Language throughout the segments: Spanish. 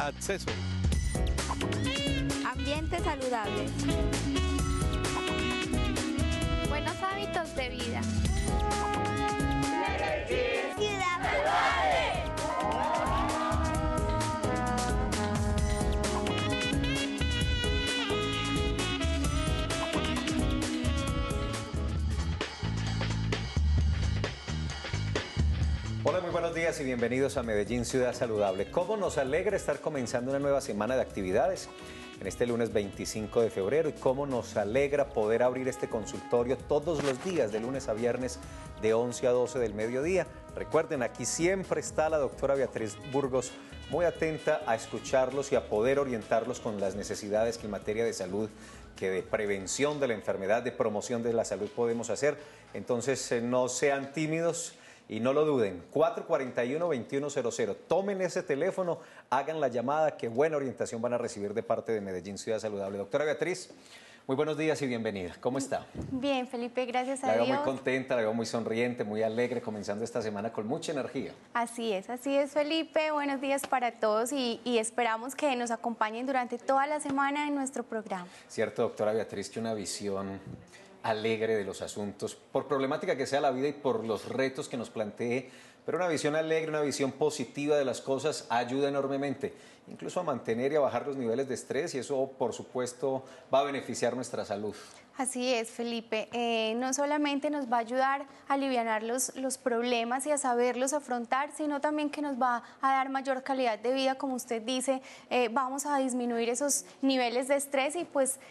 acceso. Ambiente saludable. Buenos hábitos de vida. Ciudad saludable. Hola, muy buenos días y bienvenidos a Medellín Ciudad Saludable. ¿Cómo nos alegra estar comenzando una nueva semana de actividades en este lunes 25 de febrero? Y cómo nos alegra poder abrir este consultorio todos los días, de lunes a viernes, de 11 a 12 del mediodía. Recuerden, aquí siempre está la doctora Beatriz Burgos, muy atenta a escucharlos y a poder orientarlos con las necesidades que en materia de salud, que de prevención de la enfermedad, de promoción de la salud podemos hacer. Entonces, no sean tímidos y no lo duden. 441-2100. Tomen ese teléfono, hagan la llamada. Qué buena orientación van a recibir de parte de Medellín Ciudad Saludable. Doctora Beatriz, muy buenos días y bienvenida. ¿Cómo está? Bien, Felipe, gracias a La veo Dios. muy contenta, la veo muy sonriente, muy alegre, comenzando esta semana con mucha energía. Así es, Felipe. Buenos días para todos y esperamos que nos acompañen durante toda la semana en nuestro programa. Cierto, doctora Beatriz, que una visión alegre de los asuntos, por problemática que sea la vida y por los retos que nos plantee, pero una visión alegre, una visión positiva de las cosas ayuda enormemente, incluso a mantener y a bajar los niveles de estrés, y eso, por supuesto, va a beneficiar nuestra salud. Así es, Felipe. No solamente nos va a ayudar a aliviar los problemas y a saberlos afrontar, sino también que nos va a dar mayor calidad de vida, como usted dice. Vamos a disminuir esos niveles de estrés y pues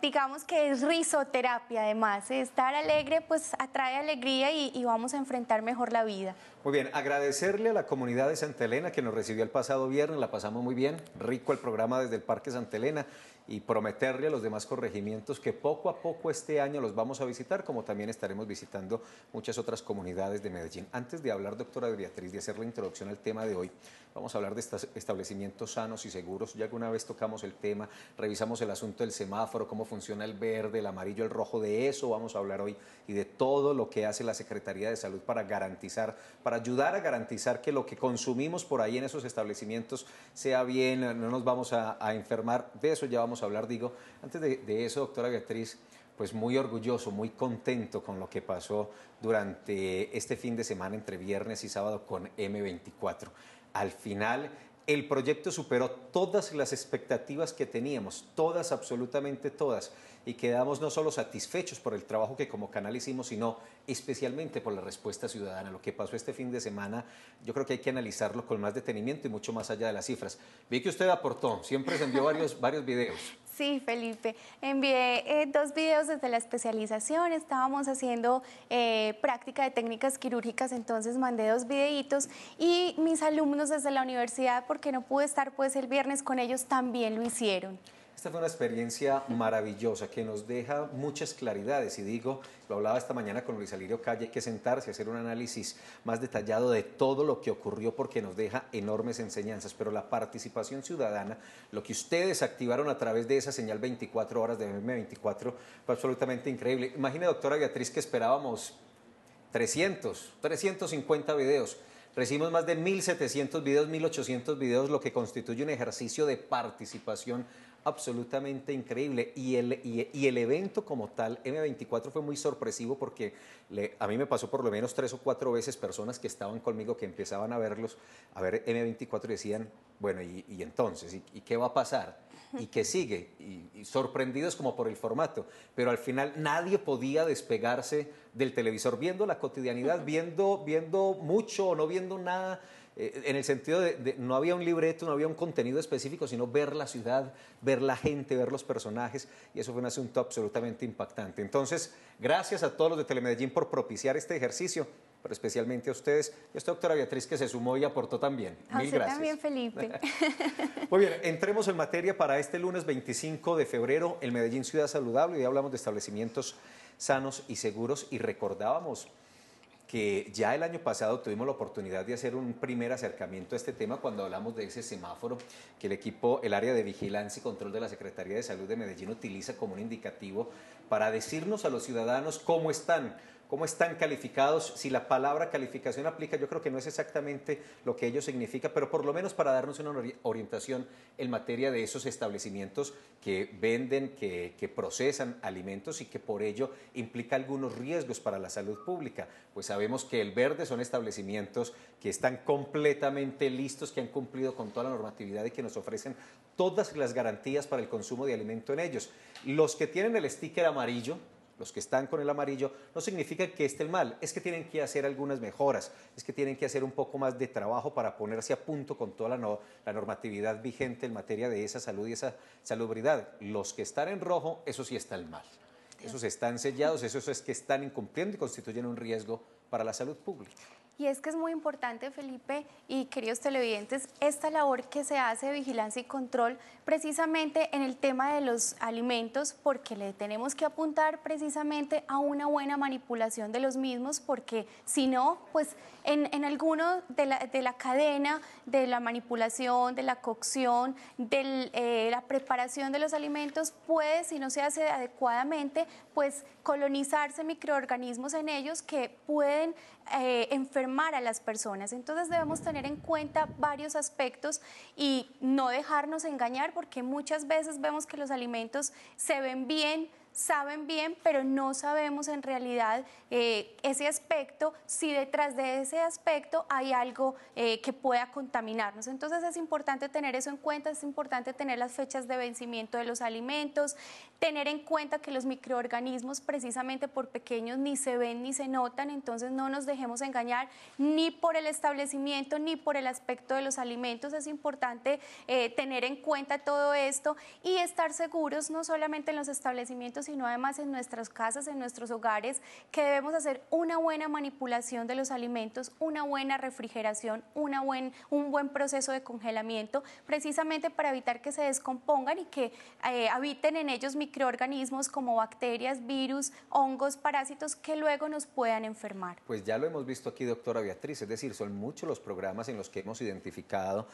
digamos que es risoterapia además. Estar alegre pues atrae alegría y vamos a enfrentar mejor la vida. Muy bien, agradecerle a la comunidad de Santa Elena que nos recibió el pasado viernes, la pasamos muy bien, rico el programa desde el Parque Santa Elena, y prometerle a los demás corregimientos que poco a poco este año los vamos a visitar, como también estaremos visitando muchas otras comunidades de Medellín. Antes de hablar, doctora Beatriz, de hacer la introducción al tema de hoy, vamos a hablar de estos establecimientos sanos y seguros. Ya alguna vez tocamos el tema, revisamos el asunto del semáforo, cómo funciona el verde, el amarillo, el rojo. De eso vamos a hablar hoy y de todo lo que hace la Secretaría de Salud para garantizar, para ayudar a garantizar que lo que consumimos por ahí en esos establecimientos sea bien, no nos vamos a enfermar. De eso ya vamos a hablar, digo. Antes de eso, doctora Beatriz, pues muy orgulloso, muy contento con lo que pasó durante este fin de semana entre viernes y sábado con M24. Al final, el proyecto superó todas las expectativas que teníamos, todas, absolutamente todas, y quedamos no solo satisfechos por el trabajo que como canal hicimos, sino especialmente por la respuesta ciudadana. Lo que pasó este fin de semana, yo creo que hay que analizarlo con más detenimiento y mucho más allá de las cifras. Vi que usted aportó, siempre se envió varios videos. Sí, Felipe, envié 2 videos desde la especialización, estábamos haciendo práctica de técnicas quirúrgicas, entonces mandé 2 videitos y mis alumnos desde la universidad, porque no pude estar pues el viernes con ellos, también lo hicieron. Esta fue una experiencia maravillosa que nos deja muchas claridades, y digo, lo hablaba esta mañana con Luis Alirio Calle, hay que sentarse a hacer un análisis más detallado de todo lo que ocurrió porque nos deja enormes enseñanzas, pero la participación ciudadana, lo que ustedes activaron a través de esa señal 24 horas de M24 fue absolutamente increíble. Imagine, doctora Beatriz, que esperábamos 350 videos. Recibimos más de 1.700 videos, 1.800 videos, lo que constituye un ejercicio de participación absolutamente increíble. Y el evento como tal, M24, fue muy sorpresivo porque a mí me pasó por lo menos 3 o 4 veces personas que estaban conmigo, que empezaban a ver M24 y decían, bueno, ¿y entonces? ¿Y qué va a pasar? ¿Y qué sigue? Y sorprendidos como por el formato. Pero al final nadie podía despegarse del televisor, viendo la cotidianidad, viendo mucho o no viendo nada, en el sentido de no había un libreto, no había un contenido específico, sino ver la ciudad, ver la gente, ver los personajes, y eso fue un asunto absolutamente impactante. Entonces, gracias a todos los de Telemedellín por propiciar este ejercicio, pero especialmente a ustedes y a esta doctora Beatriz, que se sumó y aportó también. Mil gracias. También, Felipe. Muy bien, entremos en materia para este lunes 25 de febrero, el Medellín Ciudad Saludable. Hoy hablamos de establecimientos sanos y seguros, y recordábamos que ya el año pasado tuvimos la oportunidad de hacer un primer acercamiento a este tema cuando hablamos de ese semáforo que el área de vigilancia y control de la Secretaría de Salud de Medellín utiliza como un indicativo para decirnos a los ciudadanos cómo están, cómo están calificados, si la palabra calificación aplica, yo creo que no es exactamente lo que ello significa, pero por lo menos para darnos una orientación en materia de esos establecimientos que venden, que procesan alimentos y que por ello implica algunos riesgos para la salud pública. Pues sabemos que el verde son establecimientos que están completamente listos, que han cumplido con toda la normatividad y que nos ofrecen todas las garantías para el consumo de alimento en ellos. Los que tienen el sticker amarillo, los que están con el amarillo, no significa que estén mal, es que tienen que hacer algunas mejoras, es que tienen que hacer un poco más de trabajo para ponerse a punto con toda la normatividad vigente en materia de esa salud y esa salubridad. Los que están en rojo, eso sí están mal. Esos están sellados, esos es que están incumpliendo y constituyen un riesgo para la salud pública. Y es que es muy importante, Felipe y queridos televidentes, esta labor que se hace de vigilancia y control precisamente en el tema de los alimentos, porque le tenemos que apuntar precisamente a una buena manipulación de los mismos, porque si no, pues en alguno de la cadena de la manipulación, de la cocción, de la preparación de los alimentos, puede, si no se hace adecuadamente, pues colonizarse microorganismos en ellos que pueden enfermar a las personas. Entonces debemos tener en cuenta varios aspectos y no dejarnos engañar, porque muchas veces vemos que los alimentos se ven bien, saben bien, pero no sabemos en realidad ese aspecto, si detrás de ese aspecto hay algo que pueda contaminarnos. Entonces es importante tener eso en cuenta, es importante tener las fechas de vencimiento de los alimentos, tener en cuenta que los microorganismos precisamente por pequeños ni se ven ni se notan, entonces no nos dejemos engañar ni por el establecimiento ni por el aspecto de los alimentos. Es importante tener en cuenta todo esto y estar seguros no solamente en los establecimientos, sino además en nuestras casas, en nuestros hogares, que debemos hacer una buena manipulación de los alimentos, una buena refrigeración, un buen proceso de congelamiento, precisamente para evitar que se descompongan y que habiten en ellos microorganismos como bacterias, virus, hongos, parásitos que luego nos puedan enfermar. Pues ya lo hemos visto aquí, doctora Beatriz, es decir, son muchos los programas en los que hemos identificado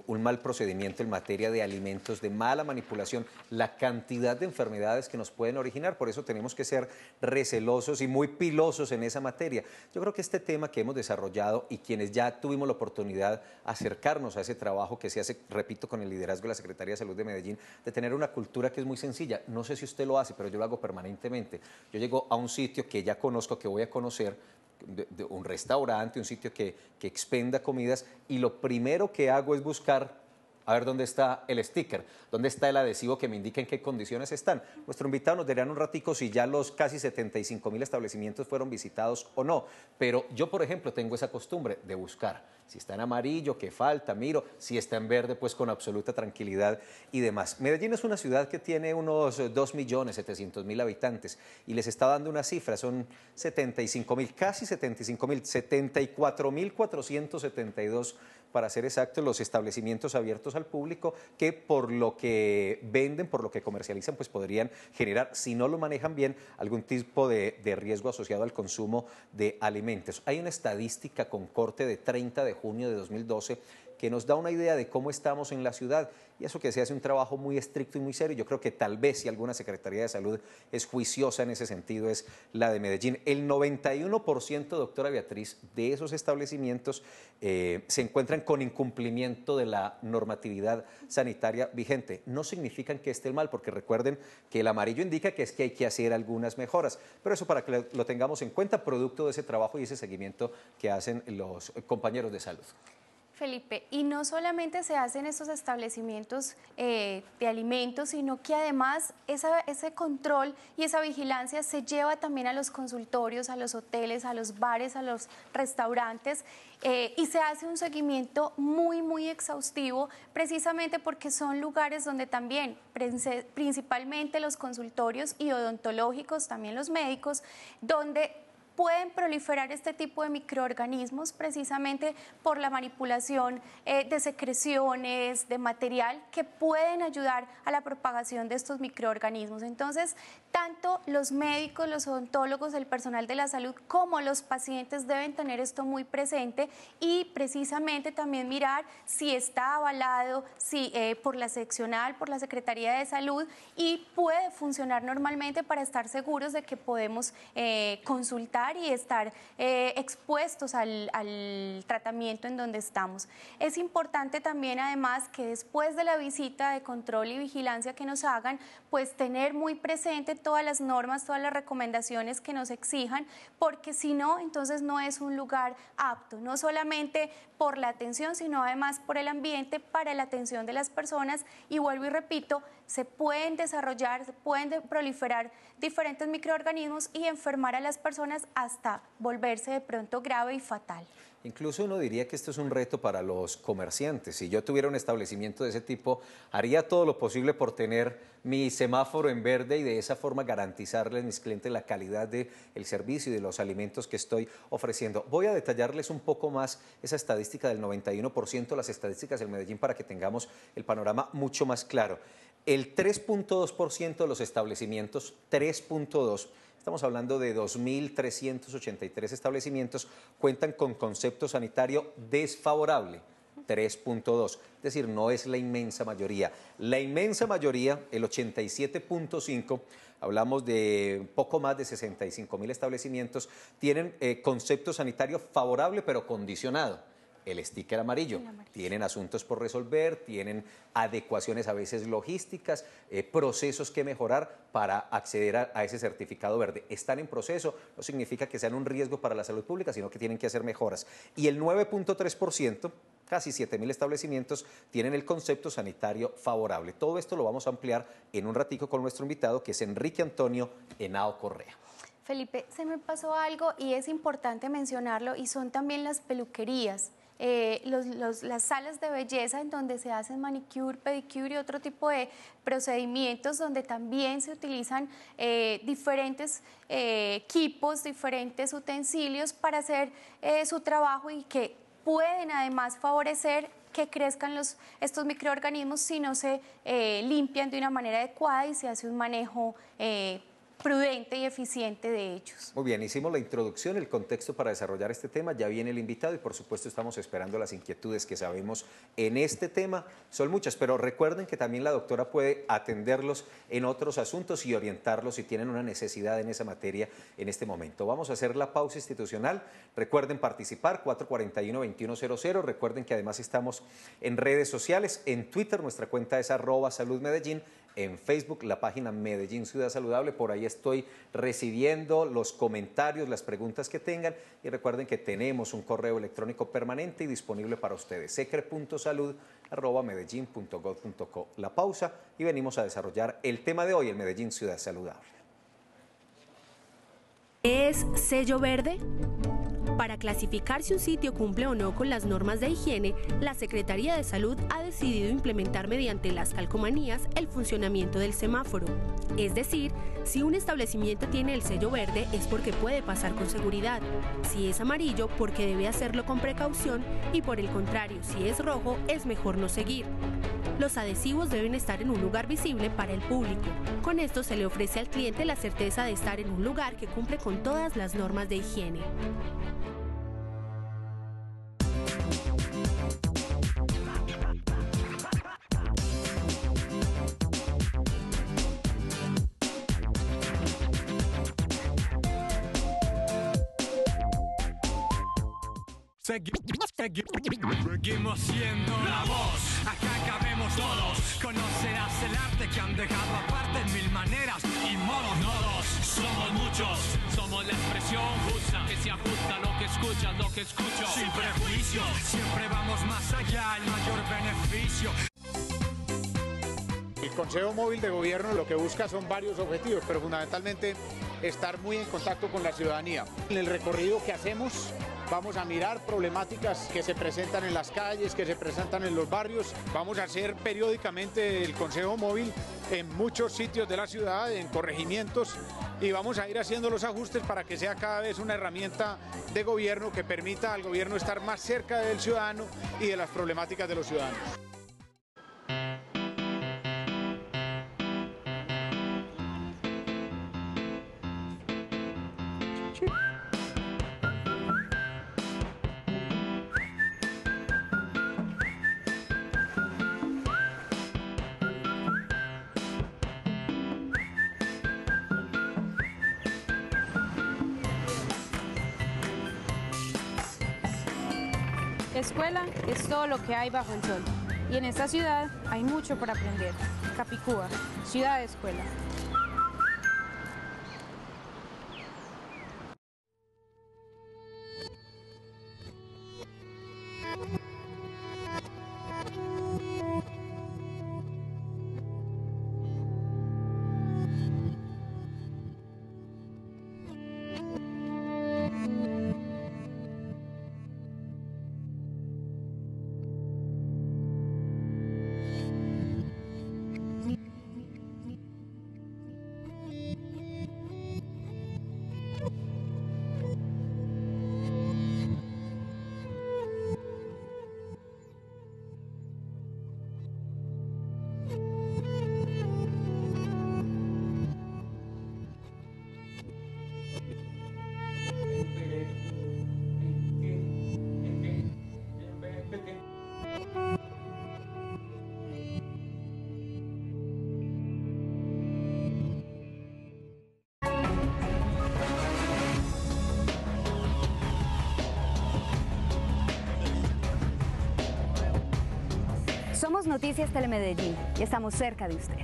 un mal procedimiento en materia de alimentos, de mala manipulación, la cantidad de enfermedades que nos pueden originar. Por eso tenemos que ser recelosos y muy pilosos en esa materia. Yo creo que este tema que hemos desarrollado y quienes ya tuvimos la oportunidad de acercarnos a ese trabajo que se hace, repito, con el liderazgo de la Secretaría de Salud de Medellín, de tener una cultura que es muy sencilla. No sé si usted lo hace, pero yo lo hago permanentemente. Yo llego a un sitio que ya conozco, que voy a conocer, de un restaurante, un sitio que expenda comidas, y lo primero que hago es buscar a ver dónde está el sticker, dónde está el adhesivo que me indica en qué condiciones están. Nuestro invitado nos dirá en un ratico si ya los casi 75.000 establecimientos fueron visitados o no, pero yo, por ejemplo, tengo esa costumbre de buscar si está en amarillo, qué falta, miro, si está en verde, pues con absoluta tranquilidad y demás. Medellín es una ciudad que tiene unos 2.700.000 habitantes y les está dando una cifra, son 75.000, casi 75.000, 74.472 para ser exactos, los establecimientos abiertos al público que por lo que venden, por lo que comercializan, pues podrían generar, si no lo manejan bien, algún tipo de riesgo asociado al consumo de alimentos. Hay una estadística con corte de 30 de junio de 2012 que nos da una idea de cómo estamos en la ciudad, y eso que se hace un trabajo muy estricto y muy serio. Yo creo que tal vez si alguna Secretaría de Salud es juiciosa en ese sentido es la de Medellín. El 91%, doctora Beatriz, de esos establecimientos se encuentran con incumplimiento de la normatividad sanitaria vigente. No significan que esté mal, porque recuerden que el amarillo indica que es que hay que hacer algunas mejoras, pero eso para que lo tengamos en cuenta, producto de ese trabajo y ese seguimiento que hacen los compañeros de salud. Felipe, y no solamente se hacen estos establecimientos de alimentos, sino que además ese control y esa vigilancia se lleva también a los consultorios, a los hoteles, a los bares, a los restaurantes, y se hace un seguimiento muy, muy exhaustivo, precisamente porque son lugares donde también, principalmente los consultorios y odontológicos, también los médicos, donde pueden proliferar este tipo de microorganismos precisamente por la manipulación de secreciones, de material que pueden ayudar a la propagación de estos microorganismos. Entonces, tanto los médicos, los odontólogos, el personal de la salud como los pacientes deben tener esto muy presente y precisamente también mirar si está avalado por la seccional, por la Secretaría de Salud, y puede funcionar normalmente para estar seguros de que podemos consultar cuidar y estar expuestos al tratamiento en donde estamos. Es importante también, además, que después de la visita de control y vigilancia que nos hagan, pues tener muy presente todas las normas, todas las recomendaciones que nos exijan, porque si no, entonces no es un lugar apto, no solamente por la atención, sino además por el ambiente para la atención de las personas. Y vuelvo y repito, se pueden desarrollar, se pueden proliferar diferentes microorganismos y enfermar a las personas hasta volverse de pronto grave y fatal. Incluso uno diría que esto es un reto para los comerciantes. Si yo tuviera un establecimiento de ese tipo, haría todo lo posible por tener mi semáforo en verde y de esa forma garantizarles a mis clientes la calidad del servicio y de los alimentos que estoy ofreciendo. Voy a detallarles un poco más esa estadística del 91%, las estadísticas del Medellín, para que tengamos el panorama mucho más claro. El 3.2% de los establecimientos, 3.2%, estamos hablando de 2.383 establecimientos, cuentan con concepto sanitario desfavorable, 3.2%. Es decir, no es la inmensa mayoría. La inmensa mayoría, el 87.5%, hablamos de poco más de 65.000 establecimientos, tienen concepto sanitario favorable pero condicionado. El sticker amarillo. Tienen asuntos por resolver, tienen adecuaciones a veces logísticas, procesos que mejorar para acceder a ese certificado verde. Están en proceso, no significa que sean un riesgo para la salud pública, sino que tienen que hacer mejoras. Y el 9.3%, casi 7.000 establecimientos, tienen el concepto sanitario favorable. Todo esto lo vamos a ampliar en un ratico con nuestro invitado, que es Enrique Antonio Henao Correa. Felipe, se me pasó algo y es importante mencionarlo, y son también las peluquerías. Las salas de belleza en donde se hacen manicure, pedicure y otro tipo de procedimientos donde también se utilizan diferentes equipos, diferentes utensilios para hacer su trabajo, y que pueden además favorecer que crezcan estos microorganismos si no se limpian de una manera adecuada y se hace un manejo prudente y eficiente de ellos. Muy bien, hicimos la introducción, el contexto para desarrollar este tema, ya viene el invitado y por supuesto estamos esperando las inquietudes que sabemos en este tema. Son muchas, pero recuerden que también la doctora puede atenderlos en otros asuntos y orientarlos si tienen una necesidad en esa materia en este momento. Vamos a hacer la pausa institucional. Recuerden participar, 441-2100. Recuerden que además estamos en redes sociales. En Twitter nuestra cuenta es @saludmedellín. En Facebook, la página Medellín Ciudad Saludable, por ahí estoy recibiendo los comentarios, las preguntas que tengan, y recuerden que tenemos un correo electrónico permanente y disponible para ustedes, secre.salud@medellin.gov.co. La pausa y venimos a desarrollar el tema de hoy, el Medellín Ciudad Saludable. ¿Es sello verde? Para clasificar si un sitio cumple o no con las normas de higiene, la Secretaría de Salud ha decidido implementar mediante las calcomanías el funcionamiento del semáforo. Es decir, si un establecimiento tiene el sello verde es porque puede pasar con seguridad, si es amarillo porque debe hacerlo con precaución, y por el contrario, si es rojo es mejor no seguir. Los adhesivos deben estar en un lugar visible para el público. Con esto se le ofrece al cliente la certeza de estar en un lugar que cumple con todas las normas de higiene. Seguimos siendo la voz, acá cabemos todos. Conocerás el arte que han dejado aparte en mil maneras y modos. Nodos, somos muchos, somos la expresión justa, que se ajusta a lo que escuchas, lo que escucho. Sin prejuicios, siempre vamos más allá, el mayor beneficio. El Consejo Móvil de Gobierno lo que busca son varios objetivos, pero fundamentalmente estar muy en contacto con la ciudadanía. En el recorrido que hacemos vamos a mirar problemáticas que se presentan en las calles, que se presentan en los barrios. Vamos a hacer periódicamente el Consejo Móvil en muchos sitios de la ciudad, en corregimientos, y vamos a ir haciendo los ajustes para que sea cada vez una herramienta de gobierno que permita al gobierno estar más cerca del ciudadano y de las problemáticas de los ciudadanos. Escuela es todo lo que hay bajo el sol. Y en esta ciudad hay mucho por aprender. Capicúa, ciudad de escuela. Somos Noticias Telemedellín y estamos cerca de usted.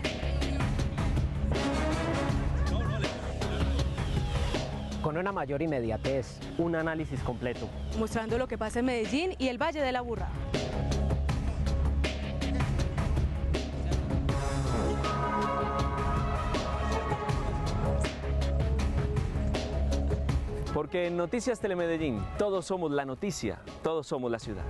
Con una mayor inmediatez, un análisis completo. Mostrando lo que pasa en Medellín y el Valle de la Burra. Porque en Noticias Telemedellín todos somos la noticia, todos somos la ciudad.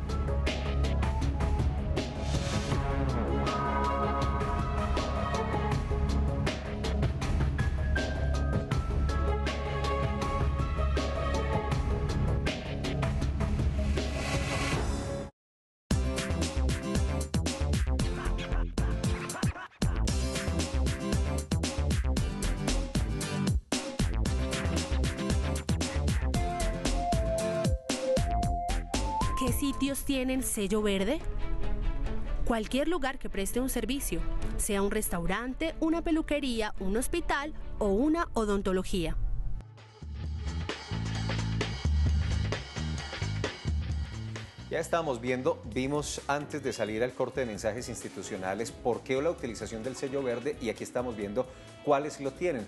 ¿Qué sitios tienen sello verde? Cualquier lugar que preste un servicio, sea un restaurante, una peluquería, un hospital o una odontología. Ya estábamos vimos antes de salir al corte de mensajes institucionales por qué la utilización del sello verde y aquí estamos viendo cuáles lo tienen.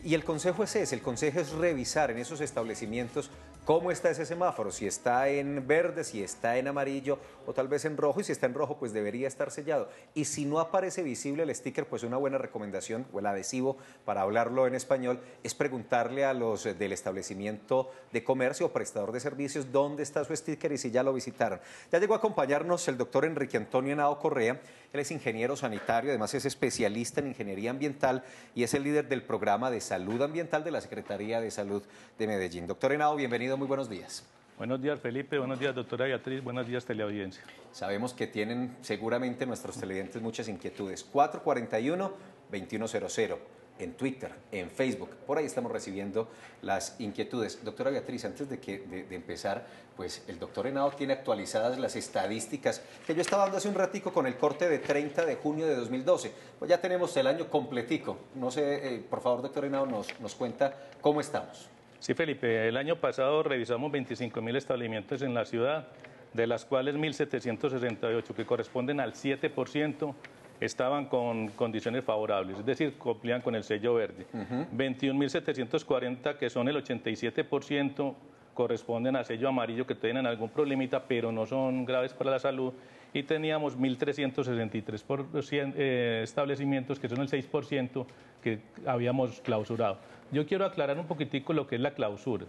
Y el consejo es ese, el consejo es revisar en esos establecimientos cómo está ese semáforo, si está en verde, si está en amarillo o tal vez en rojo, y si está en rojo pues debería estar sellado. Y si no aparece visible el sticker, pues una buena recomendación o el adhesivo, para hablarlo en español, es preguntarle a los del establecimiento de comercio o prestador de servicios dónde está su sticker y si ya lo visitaron. Ya llegó a acompañarnos el doctor Enrique Antonio Henao Correa. Él es ingeniero sanitario, además es especialista en ingeniería ambiental y es el líder del programa de salud ambiental de la Secretaría de Salud de Medellín. Doctor Henao, bienvenido, muy buenos días. Buenos días, Felipe, buenos días, doctora Beatriz, buenos días, teleaudiencia. Sabemos que tienen seguramente nuestros televidentes muchas inquietudes. 441-2100, en Twitter, en Facebook, por ahí estamos recibiendo las inquietudes. Doctora Beatriz, antes de empezar, pues el doctor Henao tiene actualizadas las estadísticas que yo estaba dando hace un ratico con el corte de 30 de junio de 2012. Pues ya tenemos el año completico. No sé, por favor, doctor Henao, nos cuenta cómo estamos. Sí, Felipe, el año pasado revisamos 25.000 establecimientos en la ciudad, de las cuales 1.768, que corresponden al 7%, estaban con condiciones favorables, es decir, cumplían con el sello verde. 21.740, que son el 87%, corresponden a sello amarillo, que tienen algún problemita, pero no son graves para la salud. Y teníamos 1.363 establecimientos, que son el 6%, que habíamos clausurado. Yo quiero aclarar un poquitico lo que es la clausura.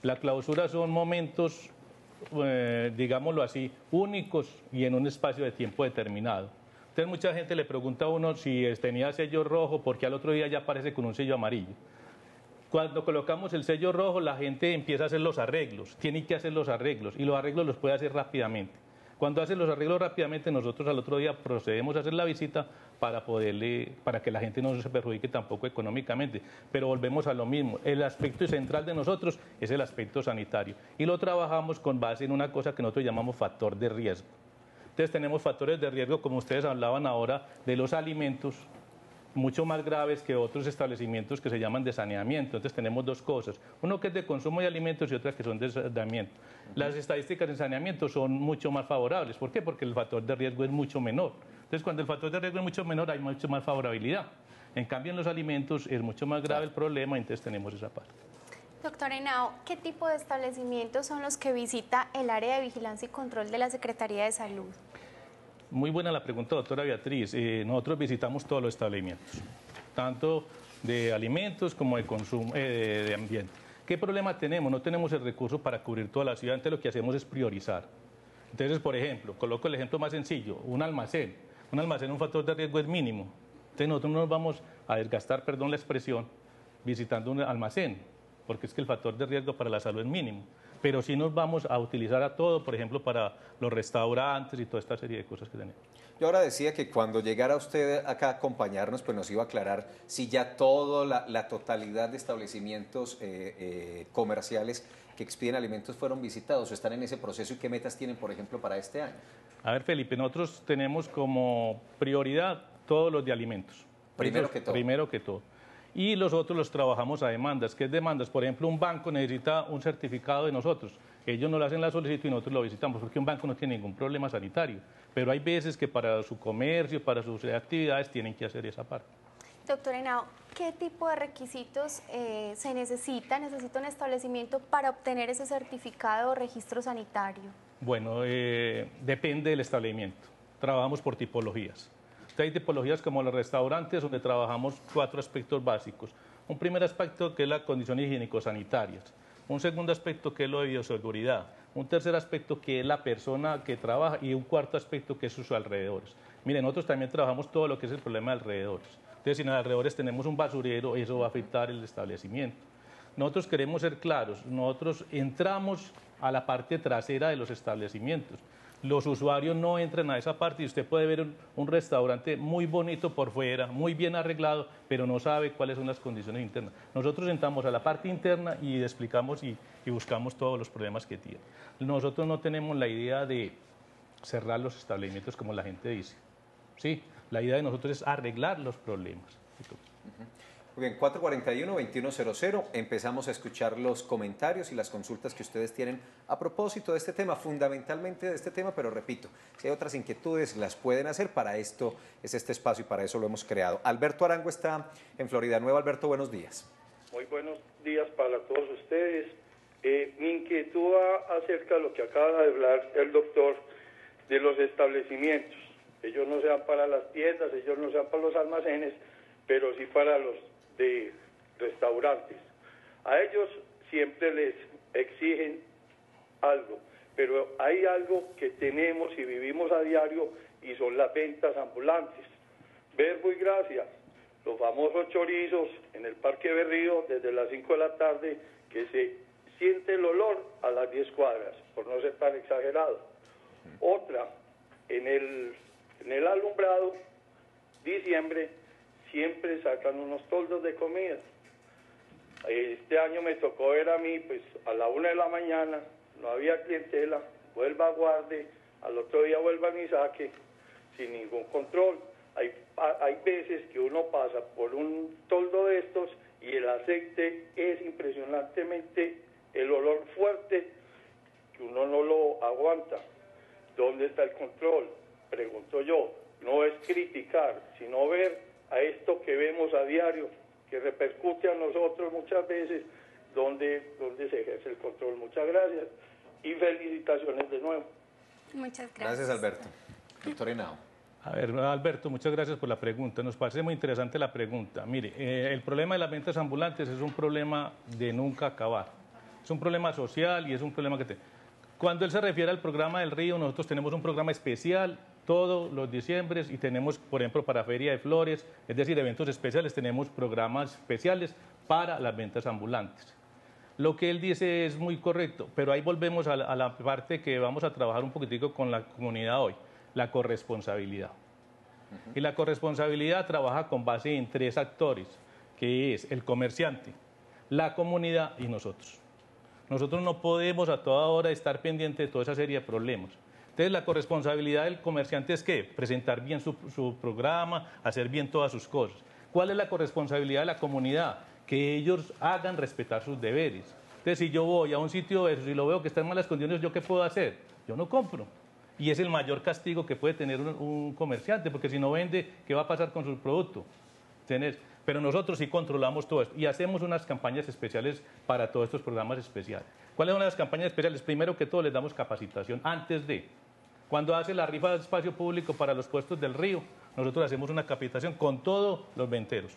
La clausura son momentos, digámoslo así, únicos y en un espacio de tiempo determinado. Entonces mucha gente le pregunta a uno si tenía sello rojo, porque al otro día ya aparece con un sello amarillo. Cuando colocamos el sello rojo, la gente empieza a hacer los arreglos, tiene que hacer los arreglos, y los arreglos los puede hacer rápidamente. Cuando hace los arreglos rápidamente, nosotros al otro día procedemos a hacer la visita para que la gente no se perjudique tampoco económicamente. Pero volvemos a lo mismo, el aspecto central de nosotros es el aspecto sanitario y lo trabajamos con base en una cosa que nosotros llamamos factor de riesgo. Entonces tenemos factores de riesgo, como ustedes hablaban ahora, de los alimentos, mucho más graves que otros establecimientos que se llaman de saneamiento. Entonces tenemos dos cosas, uno que es de consumo de alimentos y otra que son de saneamiento. Las estadísticas de saneamiento son mucho más favorables. ¿Por qué? Porque el factor de riesgo es mucho menor. Entonces cuando el factor de riesgo es mucho menor hay mucho más favorabilidad. En cambio en los alimentos es mucho más grave el problema, entonces tenemos esa parte. Doctor Henao, ¿qué tipo de establecimientos son los que visita el área de vigilancia y control de la Secretaría de Salud? Muy buena la pregunta, doctora Beatriz. Nosotros visitamos todos los establecimientos, tanto de alimentos como de consumo, de ambiente. ¿Qué problema tenemos? No tenemos el recurso para cubrir toda la ciudad, entonces lo que hacemos es priorizar. Entonces, por ejemplo, coloco el ejemplo más sencillo, un almacén, un factor de riesgo es mínimo. Entonces nosotros no nos vamos a desgastar, perdón la expresión, visitando un almacén, porque es que el factor de riesgo para la salud es mínimo. Pero sí nos vamos a utilizar a todo, por ejemplo, para los restaurantes y toda esta serie de cosas que tenemos. Yo ahora decía que cuando llegara usted acá a acompañarnos, pues nos iba a aclarar si ya toda la totalidad de establecimientos comerciales que expiden alimentos fueron visitados o están en ese proceso y qué metas tienen, por ejemplo, para este año. A ver, Felipe, nosotros tenemos como prioridad todos los de alimentos. Primero que todo. Primero que todo. Y los otros los trabajamos a demandas. ¿Qué es demandas? Por ejemplo, un banco necesita un certificado de nosotros. Ellos nos hacen la solicitud y nosotros lo visitamos, porque un banco no tiene ningún problema sanitario. Pero hay veces que para su comercio, para sus actividades, tienen que hacer esa parte. Doctor Henao, ¿qué tipo de requisitos se necesita un establecimiento para obtener ese certificado o registro sanitario? Bueno, depende del establecimiento. Trabajamos por tipologías. Hay tipologías como los restaurantes donde trabajamos 4 aspectos básicos. Un primer aspecto que es las condiciones higiénico-sanitarias. Un segundo aspecto que es lo de bioseguridad. Un tercer aspecto que es la persona que trabaja y un cuarto aspecto que es sus alrededores. Miren, nosotros también trabajamos todo lo que es el problema de alrededores. Entonces, si en alrededores tenemos un basurero, eso va a afectar el establecimiento. Nosotros queremos ser claros. Nosotros entramos a la parte trasera de los establecimientos. Los usuarios no entran a esa parte y usted puede ver un restaurante muy bonito por fuera, muy bien arreglado, pero no sabe cuáles son las condiciones internas. Nosotros entramos a la parte interna y explicamos y buscamos todos los problemas que tiene. Nosotros no tenemos la idea de cerrar los establecimientos como la gente dice. Sí, la idea de nosotros es arreglar los problemas. Muy bien, 441-2100, empezamos a escuchar los comentarios y las consultas que ustedes tienen a propósito de este tema, fundamentalmente de este tema, pero repito, si hay otras inquietudes las pueden hacer, para esto es este espacio y para eso lo hemos creado. Alberto Arango está en Florida Nueva. Alberto, buenos días. Muy buenos días para todos ustedes. Mi inquietud va acerca de lo que acaba de hablar el doctor de los establecimientos. Ellos no sean para las tiendas, ellos no sean para los almacenes, pero sí para los de restaurantes. A ellos siempre les exigen algo, pero hay algo que tenemos y vivimos a diario y son las ventas ambulantes. Verbo y gracias, los famosos chorizos en el Parque Berrío desde las 5 de la tarde que se siente el olor a las 10 cuadras, por no ser tan exagerado. Otra, en el alumbrado, diciembre, siempre sacan unos toldos de comida. Este año me tocó ver a mí, pues a la 1 de la mañana, no había clientela, vuelva a guarde, al otro día vuelvan y saque, sin ningún control. Hay veces que uno pasa por un toldo de estos y el aceite es impresionantemente el olor fuerte que uno no lo aguanta. ¿Dónde está el control? Pregunto yo. No es criticar, sino ver a esto que vemos a diario, que repercute a nosotros muchas veces, donde se ejerce el control. Muchas gracias y felicitaciones de nuevo. Muchas gracias. Gracias, Alberto. Doctor Henao. A ver, Alberto, muchas gracias por la pregunta. Nos parece muy interesante la pregunta. Mire, el problema de las ventas ambulantes es un problema de nunca acabar. Es un problema social y es un problema que Cuando él se refiere al programa del Río, nosotros tenemos un programa especial todos los diciembres y tenemos, por ejemplo, para Feria de Flores, es decir, eventos especiales, tenemos programas especiales para las ventas ambulantes. Lo que él dice es muy correcto, pero ahí volvemos a la parte que vamos a trabajar un poquitico con la comunidad hoy, la corresponsabilidad. Y la corresponsabilidad trabaja con base en 3 actores, que es el comerciante, la comunidad y nosotros. Nosotros no podemos a toda hora estar pendientes de toda esa serie de problemas. Entonces, la corresponsabilidad del comerciante es ¿qué? Presentar bien su programa, hacer bien todas sus cosas. ¿Cuál es la corresponsabilidad de la comunidad? Que ellos hagan respetar sus deberes. Entonces, si yo voy a un sitio de esos y lo veo que está en malas condiciones, ¿yo qué puedo hacer? Yo no compro. Y es el mayor castigo que puede tener un comerciante, porque si no vende, ¿qué va a pasar con su producto? Pero nosotros sí controlamos todo esto y hacemos unas campañas especiales para todos estos programas especiales. ¿Cuáles son las campañas especiales? Primero que todo les damos capacitación antes de. Cuando hace la rifa de espacio público para los puestos del río, nosotros hacemos una capacitación con todos los venteros.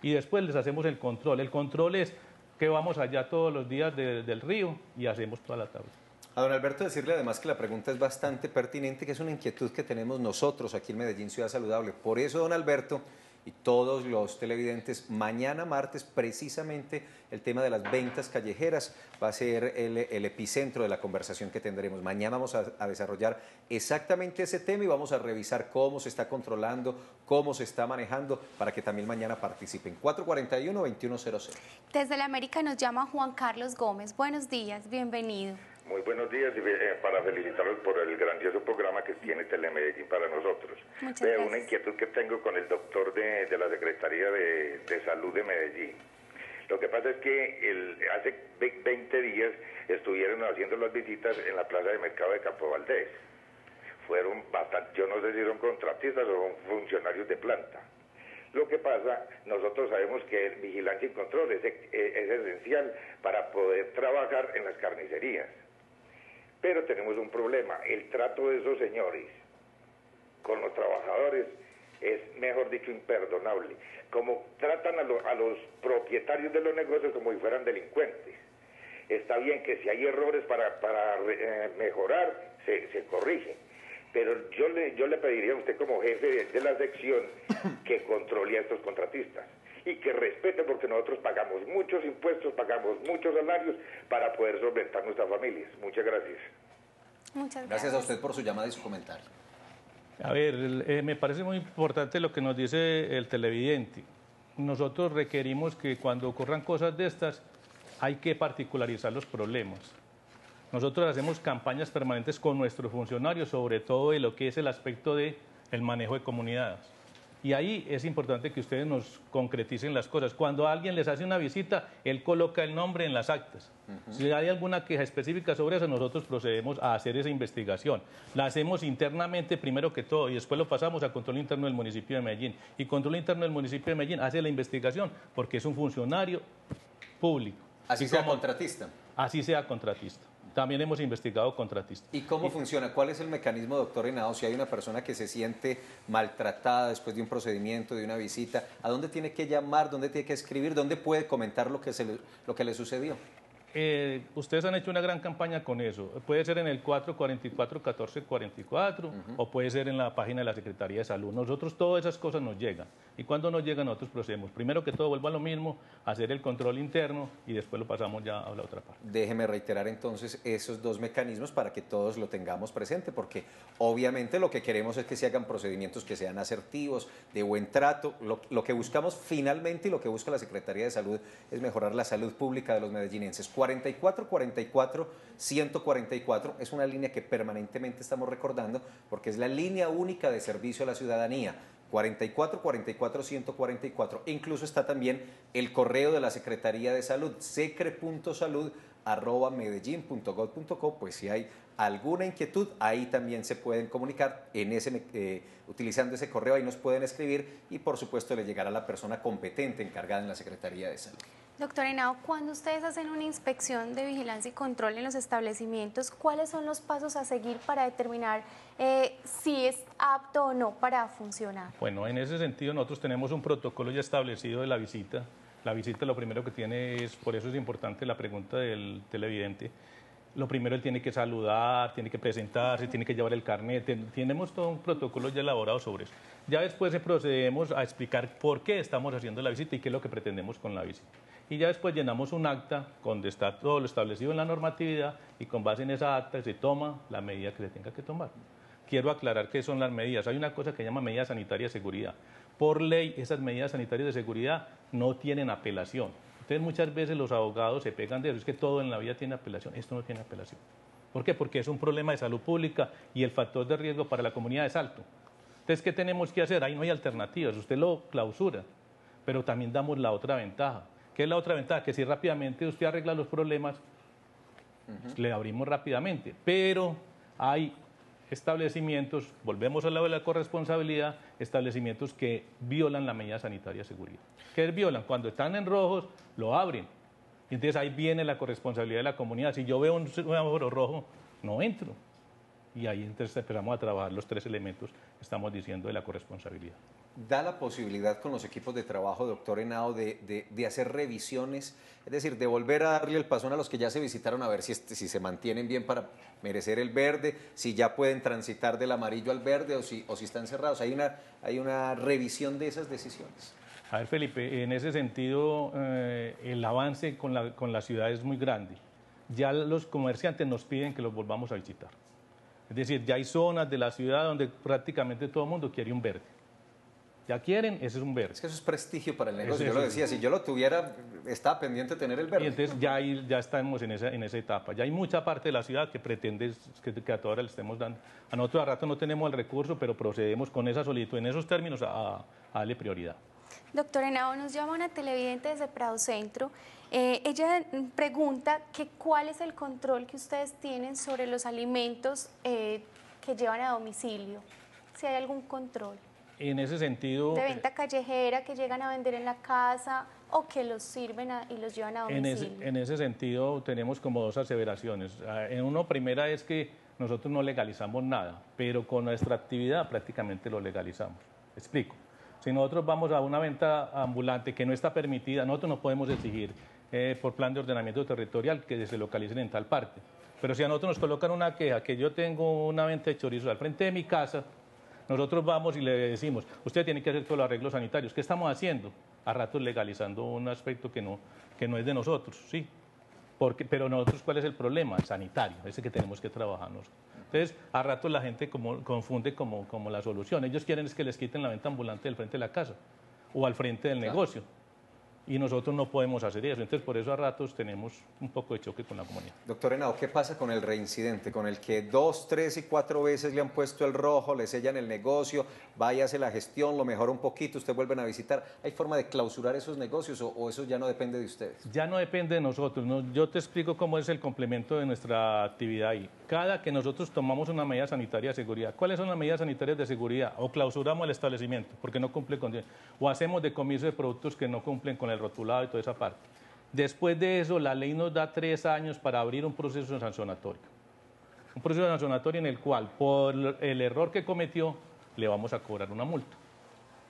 Y después les hacemos el control. El control es que vamos allá todos los días del río y hacemos toda la tabla. A don Alberto decirle además que la pregunta es bastante pertinente, que es una inquietud que tenemos nosotros aquí en Medellín Ciudad Saludable. Por eso, don Alberto y todos los televidentes, mañana martes precisamente el tema de las ventas callejeras va a ser el epicentro de la conversación que tendremos. Mañana vamos a desarrollar exactamente ese tema y vamos a revisar cómo se está controlando, cómo se está manejando, para que también mañana participen. 441-2100. Desde la América nos llama Juan Carlos Gómez. Buenos días, bienvenido. Muy buenos días y para felicitarlos por el grandioso programa que tiene Telemedellín para nosotros. Muchas gracias. Una inquietud que tengo con el doctor de la Secretaría de Salud de Medellín. Lo que pasa es que hace 20 días estuvieron haciendo las visitas en la plaza de mercado de Campo Valdés. Fueron bastante, yo no sé si son contratistas o son funcionarios de planta. Lo que pasa, nosotros sabemos que vigilancia y control es esencial para poder trabajar en las carnicerías. Pero tenemos un problema, el trato de esos señores con los trabajadores es, mejor dicho, imperdonable. Como tratan a los propietarios de los negocios como si fueran delincuentes. Está bien que si hay errores para mejorar, se corrigen. Pero yo le pediría a usted como jefe de la sección que controle a estos contratistas y que respete, porque nosotros pagamos muchos impuestos, pagamos muchos salarios para poder solventar nuestras familias. Muchas gracias. Muchas gracias. Gracias a usted por su llamada y su comentario. A ver, me parece muy importante lo que nos dice el televidente. Nosotros requerimos que cuando ocurran cosas de estas, hay que particularizar los problemas. Nosotros hacemos campañas permanentes con nuestros funcionarios, sobre todo de lo que es el aspecto del manejo de comunidades. Y ahí es importante que ustedes nos concreticen las cosas. Cuando alguien les hace una visita, él coloca el nombre en las actas. Si hay alguna queja específica sobre eso, nosotros procedemos a hacer esa investigación. La hacemos internamente primero que todo y después lo pasamos a control interno del municipio de Medellín. Y control interno del municipio de Medellín hace la investigación porque es un funcionario público. Así sea contratista. Así sea contratista. También hemos investigado contratistas. ¿Y cómo funciona? ¿Cuál es el mecanismo, doctor Henao? Si hay una persona que se siente maltratada después de un procedimiento, de una visita, ¿a dónde tiene que llamar? ¿Dónde tiene que escribir? ¿Dónde puede comentar lo que le sucedió? Ustedes han hecho una gran campaña con eso. Puede ser en el 444-1444 o puede ser en la página de la Secretaría de Salud. Nosotros todas esas cosas nos llegan. Y cuando nos llegan nosotros procedemos. Primero que todo vuelvo a lo mismo, hacer el control interno y después lo pasamos ya a la otra parte. Déjeme reiterar entonces esos dos mecanismos para que todos lo tengamos presente, porque obviamente lo que queremos es que se hagan procedimientos que sean asertivos, de buen trato. Lo que buscamos finalmente y lo que busca la Secretaría de Salud es mejorar la salud pública de los medellinenses. 44-44-144 es una línea que permanentemente estamos recordando porque es la línea única de servicio a la ciudadanía. 44-44-144. Incluso está también el correo de la Secretaría de Salud, secre.salud@medellin.gov.co. Pues si hay alguna inquietud, ahí también se pueden comunicar utilizando ese correo, ahí nos pueden escribir y por supuesto le llegará a la persona competente encargada en la Secretaría de Salud. Doctor Henao, cuando ustedes hacen una inspección de vigilancia y control en los establecimientos, ¿cuáles son los pasos a seguir para determinar si es apto o no para funcionar? Bueno, en ese sentido nosotros tenemos un protocolo ya establecido de la visita. La visita lo primero que tiene es, por eso es importante la pregunta del televidente, lo primero él tiene que saludar, tiene que presentarse, tiene que llevar el carnet, tenemos todo un protocolo ya elaborado sobre eso. Ya después procedemos a explicar por qué estamos haciendo la visita y qué es lo que pretendemos con la visita. Y ya después llenamos un acta donde está todo lo establecido en la normatividad y con base en esa acta se toma la medida que se tenga que tomar. Quiero aclarar qué son las medidas. Hay una cosa que se llama medida sanitaria de seguridad. Por ley, esas medidas sanitarias de seguridad no tienen apelación. Entonces, muchas veces los abogados se pegan de eso. Es que todo en la vida tiene apelación. Esto no tiene apelación. ¿Por qué? Porque es un problema de salud pública y el factor de riesgo para la comunidad es alto. Entonces, ¿qué tenemos que hacer? Ahí no hay alternativas. Usted lo clausura. pero también damos la otra ventaja. ¿Qué es la otra ventaja? Que si rápidamente usted arregla los problemas, le abrimos rápidamente, pero hay establecimientos, volvemos al lado de la corresponsabilidad, establecimientos que violan la medida sanitaria de seguridad. ¿Qué violan? Cuando están en rojos, lo abren. Y entonces ahí viene la corresponsabilidad de la comunidad. Si yo veo un semáforo rojo, no entro. Y ahí entonces empezamos a trabajar los 3 elementos que estamos diciendo de la corresponsabilidad. ¿Da la posibilidad con los equipos de trabajo, doctor Henao, de hacer revisiones? Es decir, de volver a darle el pasón a los que ya se visitaron a ver si se mantienen bien para merecer el verde, si ya pueden transitar del amarillo al verde o si están cerrados. ¿Hay una revisión de esas decisiones? A ver, Felipe, en ese sentido el avance con la ciudad es muy grande. Ya los comerciantes nos piden que los volvamos a visitar. Es decir, ya hay zonas de la ciudad donde prácticamente todo el mundo quiere un verde. Ya quieren, ese es un verde. Es que eso es prestigio para el negocio. Yo lo decía, si yo lo tuviera, estaba pendiente de tener el verde. Y entonces ya estamos en esa etapa. Ya hay mucha parte de la ciudad que pretende que a toda hora le estemos dando. A nosotros a rato no tenemos el recurso, pero procedemos con esa solicitud en esos términos a darle prioridad. Doctor Henao, nos llama una televidente desde Prado Centro. Ella pregunta que cuál es el control que ustedes tienen sobre los alimentos que llevan a domicilio. Si hay algún control. En ese sentido... De venta callejera que llegan a vender en la casa o que los sirven y los llevan a domicilio. En ese sentido tenemos como 2 aseveraciones. En uno, primera es que nosotros no legalizamos nada, pero con nuestra actividad prácticamente lo legalizamos. Explico. Si nosotros vamos a una venta ambulante que no está permitida, nosotros no podemos exigir por plan de ordenamiento territorial que se localicen en tal parte. Pero si a nosotros nos colocan una queja que yo tengo una venta de chorizos al frente de mi casa, nosotros vamos y le decimos, usted tiene que hacer todos los arreglos sanitarios. ¿Qué estamos haciendo? A ratos legalizando un aspecto que no es de nosotros, sí. Pero nosotros, ¿cuál es el problema? Sanitario, ese que tenemos que trabajarnos. Entonces, a ratos la gente confunde como la solución. Ellos quieren es que les quiten la venta ambulante del frente de la casa o al frente del negocio. Y nosotros no podemos hacer eso. Entonces, por eso a ratos tenemos un poco de choque con la comunidad. Doctor Henao, ¿qué pasa con el reincidente? Con el que 2, 3 y 4 veces le han puesto el rojo, le sellan el negocio, vaya, hace la gestión, lo mejora un poquito, usted vuelven a visitar. ¿Hay forma de clausurar esos negocios o eso ya no depende de ustedes? Ya no depende de nosotros. Yo te explico cómo es el complemento de nuestra actividad ahí. Cada que nosotros tomamos una medida sanitaria de seguridad, ¿cuáles son las medidas sanitarias de seguridad? O clausuramos el establecimiento porque no cumple con... O hacemos decomiso de productos que no cumplen con el rotulado y toda esa parte. Después de eso, la ley nos da 3 años para abrir un proceso sancionatorio. Un proceso sancionatorio en el cual, por el error que cometió, le vamos a cobrar una multa.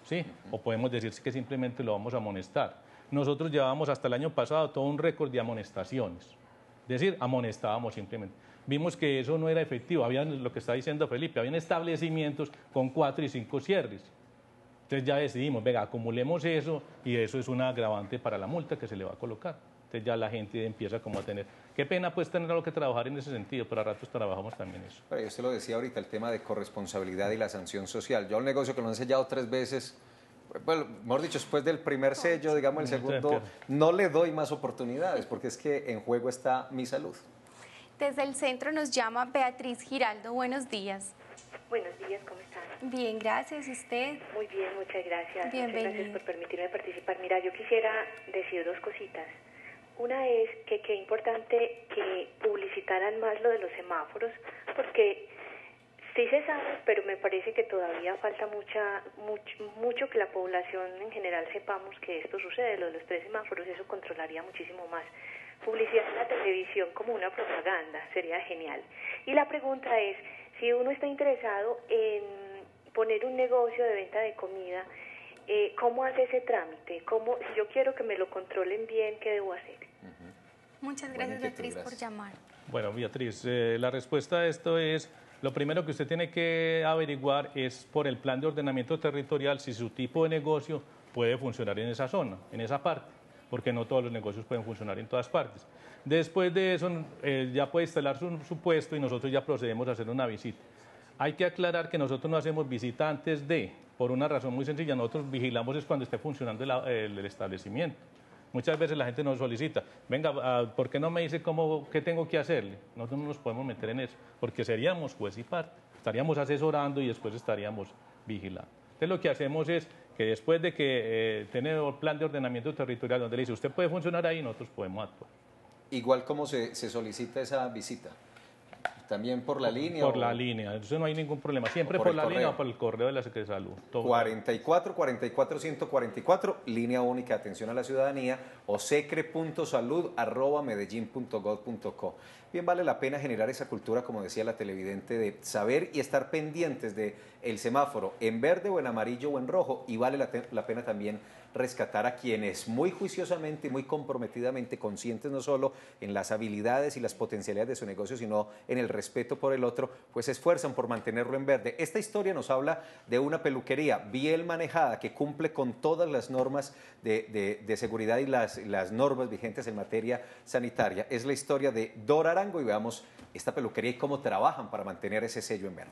¿Sí? O podemos decir que simplemente lo vamos a amonestar. Nosotros llevábamos hasta el año pasado todo un récord de amonestaciones. Es decir, amonestábamos simplemente. Vimos que eso no era efectivo. Había lo que está diciendo Felipe, habían establecimientos con 4 y 5 cierres. Entonces ya decidimos, venga, acumulemos eso y eso es un agravante para la multa que se le va a colocar. Entonces ya la gente empieza como a tener... Qué pena pues tener algo que trabajar en ese sentido, pero a ratos trabajamos también eso. Pero usted lo decía ahorita, el tema de corresponsabilidad y la sanción social. Yo al negocio que lo han sellado 3 veces, bueno, mejor dicho, después del primer sello, digamos el segundo, no le doy más oportunidades porque es que en juego está mi salud. Desde el centro nos llama Beatriz Giraldo. Buenos días. Buenos días, ¿cómo están? Bien, gracias. ¿Y usted? Muy bien, muchas gracias. Bienvenida. Muchas gracias por permitirme participar. Mira, yo quisiera decir 2 cositas. Una es que qué importante que publicitaran más lo de los semáforos, porque sí se sabe, pero me parece que todavía falta mucho que la población en general sepamos que esto sucede, lo de los 3 semáforos, eso controlaría muchísimo más. Publicidad en la televisión como una propaganda, sería genial. Y la pregunta es, si uno está interesado en poner un negocio de venta de comida, ¿cómo hace ese trámite? Si yo quiero que me lo controlen bien, ¿qué debo hacer? Muchas gracias, Beatriz, por llamar. Bueno, Beatriz, la respuesta a esto es, lo primero que usted tiene que averiguar es por el plan de ordenamiento territorial si su tipo de negocio puede funcionar en esa zona, en esa parte, porque no todos los negocios pueden funcionar en todas partes. Después de eso, ya puede instalar su puesto y nosotros ya procedemos a hacer una visita. Hay que aclarar que nosotros no hacemos visita antes de, por una razón muy sencilla, nosotros vigilamos es cuando esté funcionando el establecimiento. Muchas veces la gente nos solicita, venga, ¿por qué no me dice qué tengo que hacerle? Nosotros no nos podemos meter en eso, porque seríamos juez y parte. Estaríamos asesorando y después estaríamos vigilando. Entonces lo que hacemos es que después de que tiene el plan de ordenamiento territorial donde le dice usted puede funcionar ahí, nosotros podemos actuar. Igual como se solicita esa visita. ¿También por la línea? Por la línea, entonces no hay ningún problema. Siempre por la línea o por el correo de la Secretaría de Salud. 44 44 144, línea única de atención a la ciudadanía, o secre.salud@medellin.gov.co. Bien vale la pena generar esa cultura, como decía la televidente, de saber y estar pendientes de el semáforo en verde o en amarillo o en rojo, y vale la pena también rescatar a quienes muy juiciosamente y muy comprometidamente, conscientes no solo en las habilidades y las potencialidades de su negocio, sino en el respeto por el otro, pues se esfuerzan por mantenerlo en verde. Esta historia nos habla de una peluquería bien manejada que cumple con todas las normas de seguridad y las normas vigentes en materia sanitaria. Es la historia de Dora Arango, y veamos esta peluquería y cómo trabajan para mantener ese sello en verde.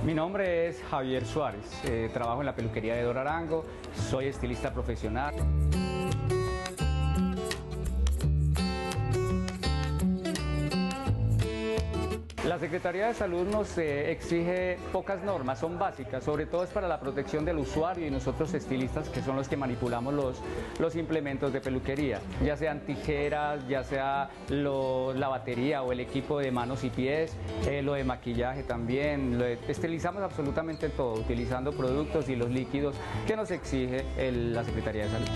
Mi nombre es Javier Suárez, trabajo en la peluquería de Dora Arango, soy estilista profesional. La Secretaría de Salud nos exige pocas normas, son básicas, sobre todo es para la protección del usuario y nosotros estilistas, que son los que manipulamos los implementos de peluquería, ya sean tijeras, ya sea la batería o el equipo de manos y pies, lo de maquillaje también, estilizamos absolutamente todo, utilizando productos y los líquidos que nos exige la Secretaría de Salud.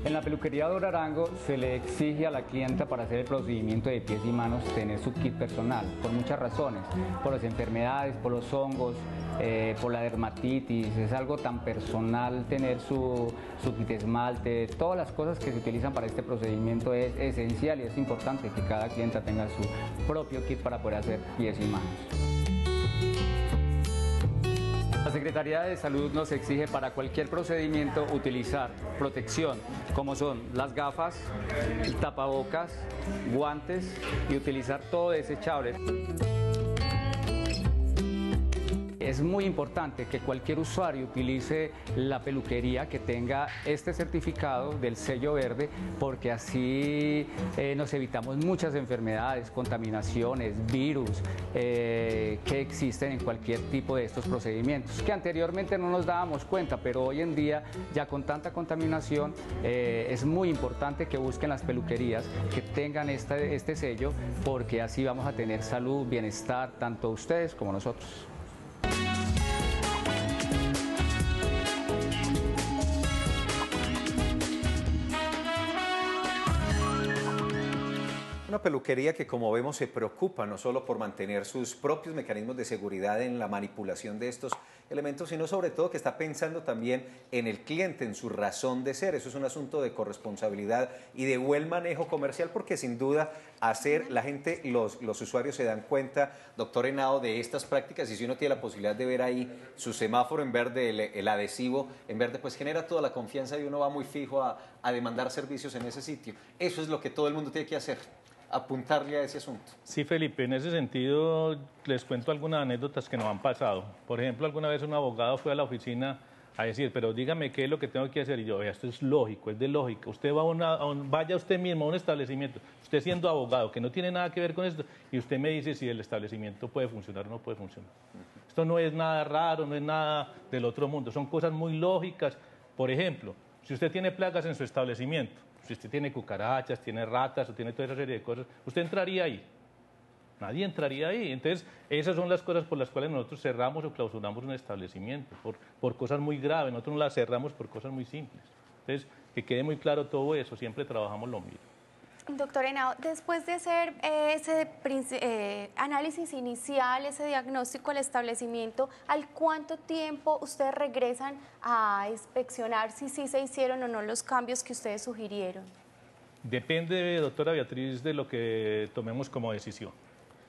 En la peluquería Dora Arango se le exige a la clienta, para hacer el procedimiento de pies y manos, tener su kit personal, por muchas razones, por las enfermedades, por los hongos, por la dermatitis. Es algo tan personal tener su kit esmalte, todas las cosas que se utilizan para este procedimiento es esencial, y es importante que cada clienta tenga su propio kit para poder hacer pies y manos. La Secretaría de Salud nos exige para cualquier procedimiento utilizar protección, como son las gafas, el tapabocas, guantes, y utilizar todo desechable. Es muy importante que cualquier usuario utilice la peluquería que tenga este certificado del sello verde, porque así nos evitamos muchas enfermedades, contaminaciones, virus que existen en cualquier tipo de estos procedimientos, que anteriormente no nos dábamos cuenta, pero hoy en día, ya con tanta contaminación, es muy importante que busquen las peluquerías que tengan este sello, porque así vamos a tener salud, bienestar, tanto ustedes como nosotros. Una peluquería que, como vemos, se preocupa no solo por mantener sus propios mecanismos de seguridad en la manipulación de estos elementos, sino sobre todo que está pensando también en el cliente, en su razón de ser. Eso es un asunto de corresponsabilidad y de buen manejo comercial, porque sin duda la gente, los usuarios se dan cuenta, doctor Henao, de estas prácticas, y si uno tiene la posibilidad de ver ahí su semáforo en verde, el adhesivo en verde, pues genera toda la confianza y uno va muy fijo a demandar servicios en ese sitio. Eso es lo que todo el mundo tiene que hacer, apuntarle a ese asunto. Sí, Felipe, en ese sentido les cuento algunas anécdotas que nos han pasado. Por ejemplo, alguna vez un abogado fue a la oficina a decir, pero dígame qué es lo que tengo que hacer. Y yo, esto es lógico, es de lógica. Usted va vaya usted mismo a un establecimiento, usted siendo abogado, que no tiene nada que ver con esto, y usted me dice si el establecimiento puede funcionar o no puede funcionar. Esto no es nada raro, no es nada del otro mundo, son cosas muy lógicas. Por ejemplo, si usted tiene plagas en su establecimiento, si usted tiene cucarachas, tiene ratas o tiene toda esa serie de cosas, ¿usted entraría ahí? Nadie entraría ahí. Entonces, esas son las cosas por las cuales nosotros cerramos o clausuramos un establecimiento, por cosas muy graves. Nosotros no las cerramos por cosas muy simples. Entonces, que quede muy claro todo eso, siempre trabajamos lo mismo. Doctor Henao, después de hacer ese análisis inicial, ese diagnóstico al establecimiento, ¿al cuánto tiempo ustedes regresan a inspeccionar si sí se hicieron o no los cambios que ustedes sugirieron? Depende, doctora Beatriz, de lo que tomemos como decisión.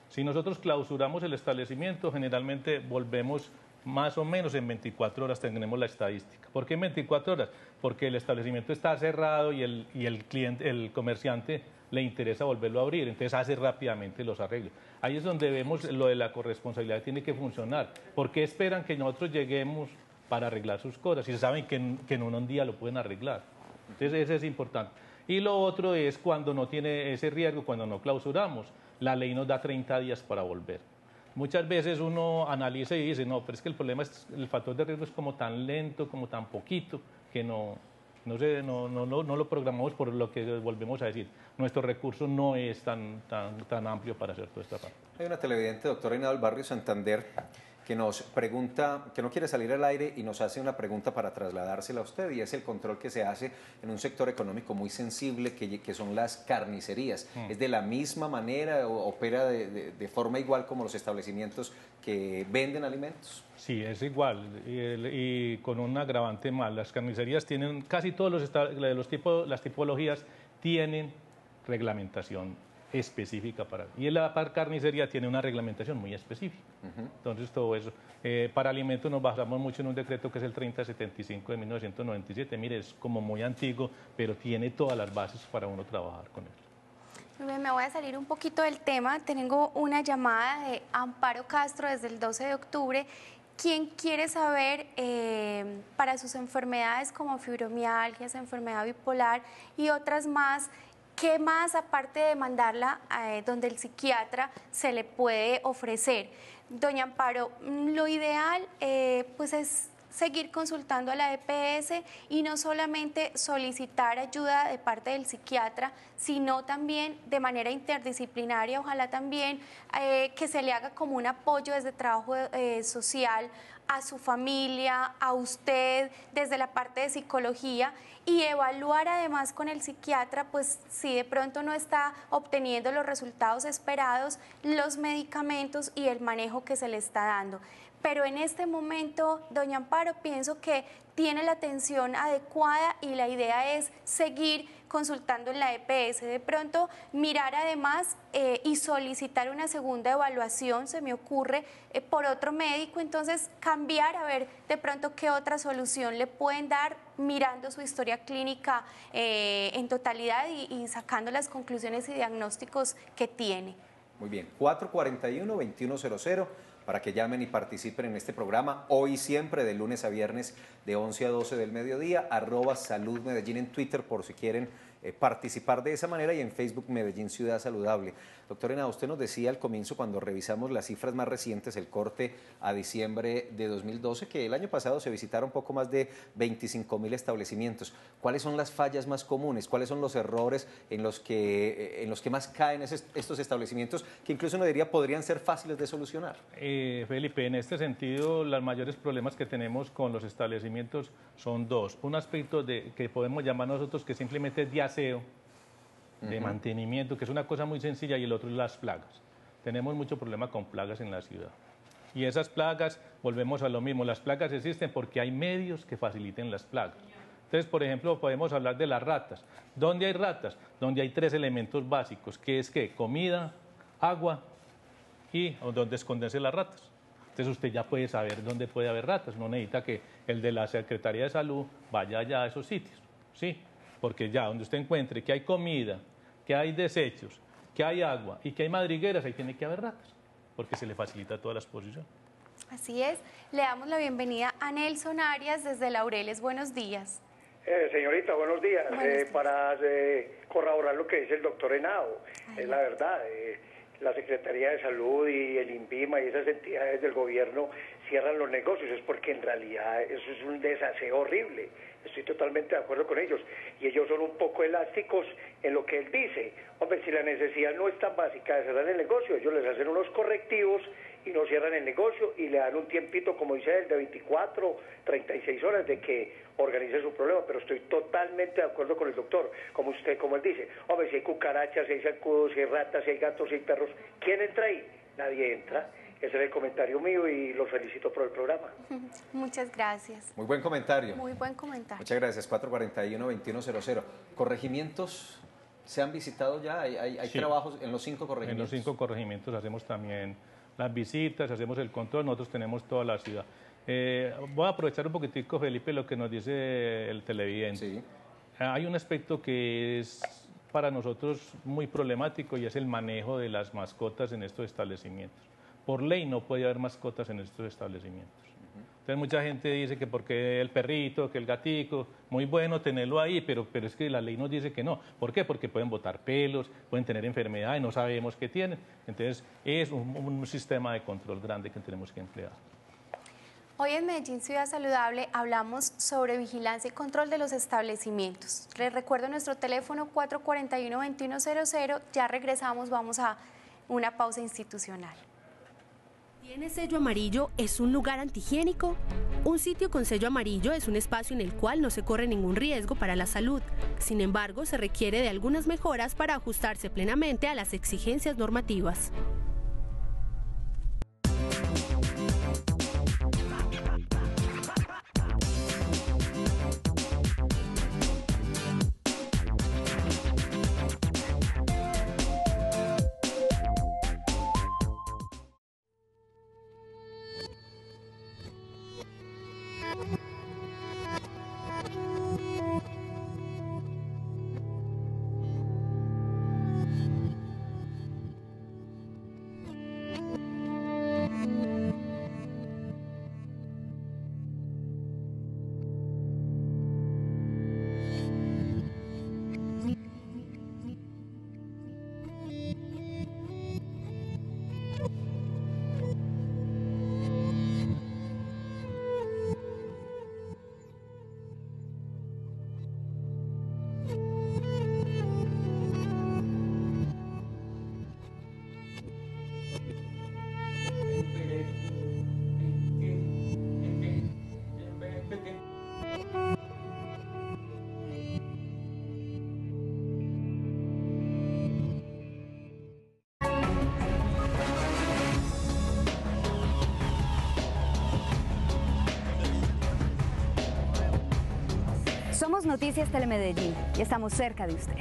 Si nosotros clausuramos el establecimiento, generalmente volvemos más o menos en 24 horas, tendremos la estadística. ¿Por qué en 24 horas? Porque el establecimiento está cerrado y el comerciante le interesa volverlo a abrir, entonces hace rápidamente los arreglos. Ahí es donde vemos lo de la corresponsabilidad tiene que funcionar. ¿Por qué esperan que nosotros lleguemos para arreglar sus cosas si saben que en un día lo pueden arreglar? Entonces eso es importante. Y lo otro es cuando no tiene ese riesgo, cuando no clausuramos, la ley nos da 30 días para volver. Muchas veces uno analiza y dice, no, pero es que el problema es, el factor de riesgo es como tan lento, como tan poquito, que no lo programamos por lo que volvemos a decir. Nuestro recurso no es tan amplio para hacer toda esta parte. Hay una televidente, doctora Reinado del Barrio Santander, que nos pregunta, que no quiere salir al aire y nos hace una pregunta para trasladársela a usted, y es el control que se hace en un sector económico muy sensible que son las carnicerías. ¿Es de la misma manera o opera de forma igual como los establecimientos que venden alimentos? Sí, es igual y con un agravante más. Las carnicerías tienen, casi todos las tipologías tienen reglamentación específica para... Y la carnicería tiene una reglamentación muy específica. Entonces, todo eso. Para alimentos nos basamos mucho en un decreto que es el 3075 de 1997. Mire, es como muy antiguo, pero tiene todas las bases para uno trabajar con él. Muy bien, me voy a salir un poquito del tema. Tengo una llamada de Amparo Castro desde el 12 de octubre. ¿Quién quiere saber para sus enfermedades como fibromialgia, enfermedad bipolar y otras más, qué más aparte de mandarla donde el psiquiatra se le puede ofrecer? Doña Amparo, lo ideal pues es seguir consultando a la EPS y no solamente solicitar ayuda de parte del psiquiatra, sino también de manera interdisciplinaria, ojalá también que se le haga como un apoyo desde trabajo social a su familia, a usted, desde la parte de psicología, y evaluar además con el psiquiatra, pues si de pronto no está obteniendo los resultados esperados, los medicamentos y el manejo que se le está dando. Pero en este momento, doña Amparo, pienso que tiene la atención adecuada y la idea es seguir consultando en la EPS. De pronto, mirar además y solicitar una segunda evaluación, se me ocurre, por otro médico. Entonces, cambiar a ver de pronto qué otra solución le pueden dar mirando su historia clínica en totalidad y sacando las conclusiones y diagnósticos que tiene. Muy bien, 441-2100. Para que llamen y participen en este programa, hoy y siempre, de lunes a viernes, de 11 a 12 del mediodía, @Salud Medellín en Twitter, por si quieren participar de esa manera, y en Facebook Medellín Ciudad Saludable. Doctor Henao, usted nos decía al comienzo, cuando revisamos las cifras más recientes, el corte a diciembre de 2012, que el año pasado se visitaron poco más de 25.000 establecimientos. ¿Cuáles son las fallas más comunes? ¿Cuáles son los errores en los que más caen estos establecimientos, que incluso uno diría podrían ser fáciles de solucionar? Felipe, en este sentido, los mayores problemas que tenemos con los establecimientos son dos. Un aspecto que podemos llamar nosotros que simplemente es de aseo, de mantenimiento, que es una cosa muy sencilla, y el otro es las plagas. Tenemos mucho problema con plagas en la ciudad. Y esas plagas, volvemos a lo mismo, las plagas existen porque hay medios que faciliten las plagas. Entonces, por ejemplo, podemos hablar de las ratas. ¿Dónde hay ratas? Donde hay 3 elementos básicos, que es que comida, agua y donde esconderse las ratas. Entonces usted ya puede saber dónde puede haber ratas, no necesita que el de la Secretaría de Salud vaya allá a esos sitios, ¿sí? Porque ya donde usted encuentre que hay comida, que hay desechos, que hay agua y que hay madrigueras, ahí tiene que haber ratas, porque se le facilita toda la exposición. Así es, le damos la bienvenida a Nelson Arias desde Laureles. Buenos días. Señorita, buenos días. Para corroborar lo que dice el doctor Henao, es la verdad. La Secretaría de Salud y el INVIMA y esas entidades del gobierno cierran los negocios, es porque en realidad eso es un desaseo horrible. Estoy totalmente de acuerdo con ellos. Y ellos son un poco elásticos en lo que él dice. Hombre, si la necesidad no es tan básica de cerrar el negocio, ellos les hacen unos correctivos y no cierran el negocio y le dan un tiempito, como dice él, de 24, 36 horas de que organice su problema. Pero estoy totalmente de acuerdo con el doctor, como él dice. Hombre, si hay cucarachas, si hay zancudos, si hay ratas, si hay gatos, si hay perros, ¿quién entra ahí? Nadie entra. Ese es el comentario mío y los felicito por el programa. Muchas gracias. Muy buen comentario. Muy buen comentario. Muchas gracias. 441-2100. ¿Corregimientos se han visitado ya? ¿Hay sí, trabajos en los 5 corregimientos? En los 5 corregimientos hacemos también las visitas, hacemos el control, nosotros tenemos toda la ciudad. Voy a aprovechar un poquitico, Felipe, lo que nos dice el televidente. Sí. Hay un aspecto que es para nosotros muy problemático y es el manejo de las mascotas en estos establecimientos. Por ley no puede haber mascotas en estos establecimientos. Entonces mucha gente dice que porque el perrito, que el gatico, muy bueno tenerlo ahí, pero es que la ley nos dice que no. ¿Por qué? Porque pueden botar pelos, pueden tener enfermedades, no sabemos qué tienen. Entonces es un sistema de control grande que tenemos que emplear. Hoy en Medellín Ciudad Saludable hablamos sobre vigilancia y control de los establecimientos. Les recuerdo nuestro teléfono 441-2100. Ya regresamos, vamos a una pausa institucional. ¿Tiene sello amarillo? ¿Es un lugar antihigiénico? Un sitio con sello amarillo es un espacio en el cual no se corre ningún riesgo para la salud. Sin embargo, se requiere de algunas mejoras para ajustarse plenamente a las exigencias normativas. Somos Noticias Telemedellín y estamos cerca de usted.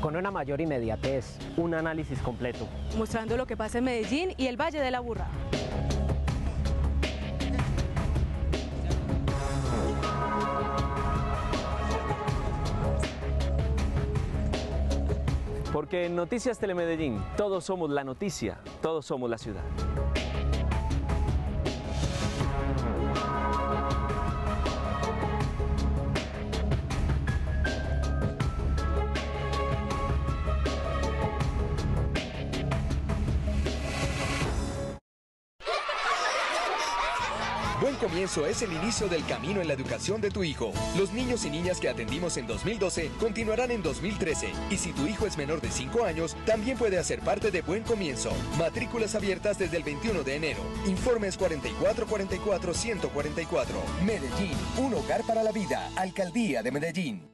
Con una mayor inmediatez, un análisis completo. Mostrando lo que pasa en Medellín y el Valle de la Aburrá. Porque en Noticias Telemedellín, todos somos la noticia, todos somos la ciudad. Buen Comienzo es el inicio del camino en la educación de tu hijo. Los niños y niñas que atendimos en 2012 continuarán en 2013. Y si tu hijo es menor de 5 años, también puede hacer parte de Buen Comienzo. Matrículas abiertas desde el 21 de enero. Informes 4444-144. Medellín, un hogar para la vida. Alcaldía de Medellín.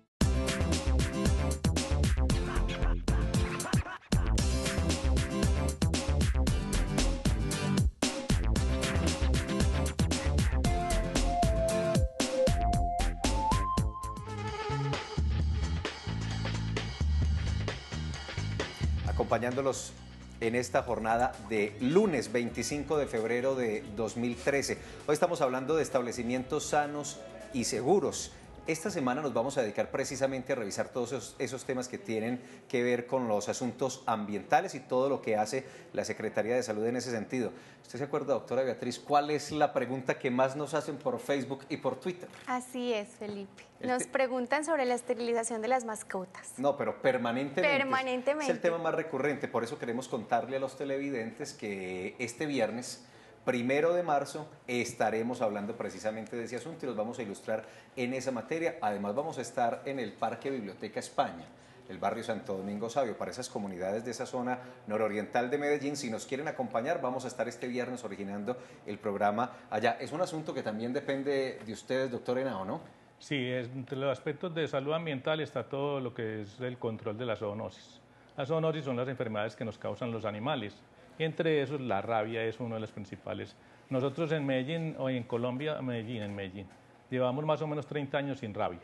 Acompañándolos en esta jornada de lunes 25 de febrero de 2013. Hoy estamos hablando de establecimientos sanos y seguros. Esta semana nos vamos a dedicar precisamente a revisar todos esos temas que tienen que ver con los asuntos ambientales y todo lo que hace la Secretaría de Salud en ese sentido. ¿Usted se acuerda, doctora Beatriz, cuál es la pregunta que más nos hacen por Facebook y por Twitter? Así es, Felipe. Nos preguntan sobre la esterilización de las mascotas. No, pero permanentemente. Permanentemente. Es el tema más recurrente, por eso queremos contarle a los televidentes que este viernes 1 de marzo estaremos hablando precisamente de ese asunto y los vamos a ilustrar en esa materia. Además vamos a estar en el Parque Biblioteca España, el barrio Santo Domingo Sabio, para esas comunidades de esa zona nororiental de Medellín. Si nos quieren acompañar, vamos a estar este viernes originando el programa allá. Es un asunto que también depende de ustedes, doctor Henao, ¿no? Sí, entre los aspectos de salud ambiental está todo lo que es el control de la zoonosis. Las zoonosis son las enfermedades que nos causan los animales. Entre esos, la rabia es uno de los principales. Nosotros en Medellín, o en Colombia, en Medellín, llevamos más o menos 30 años sin rabia.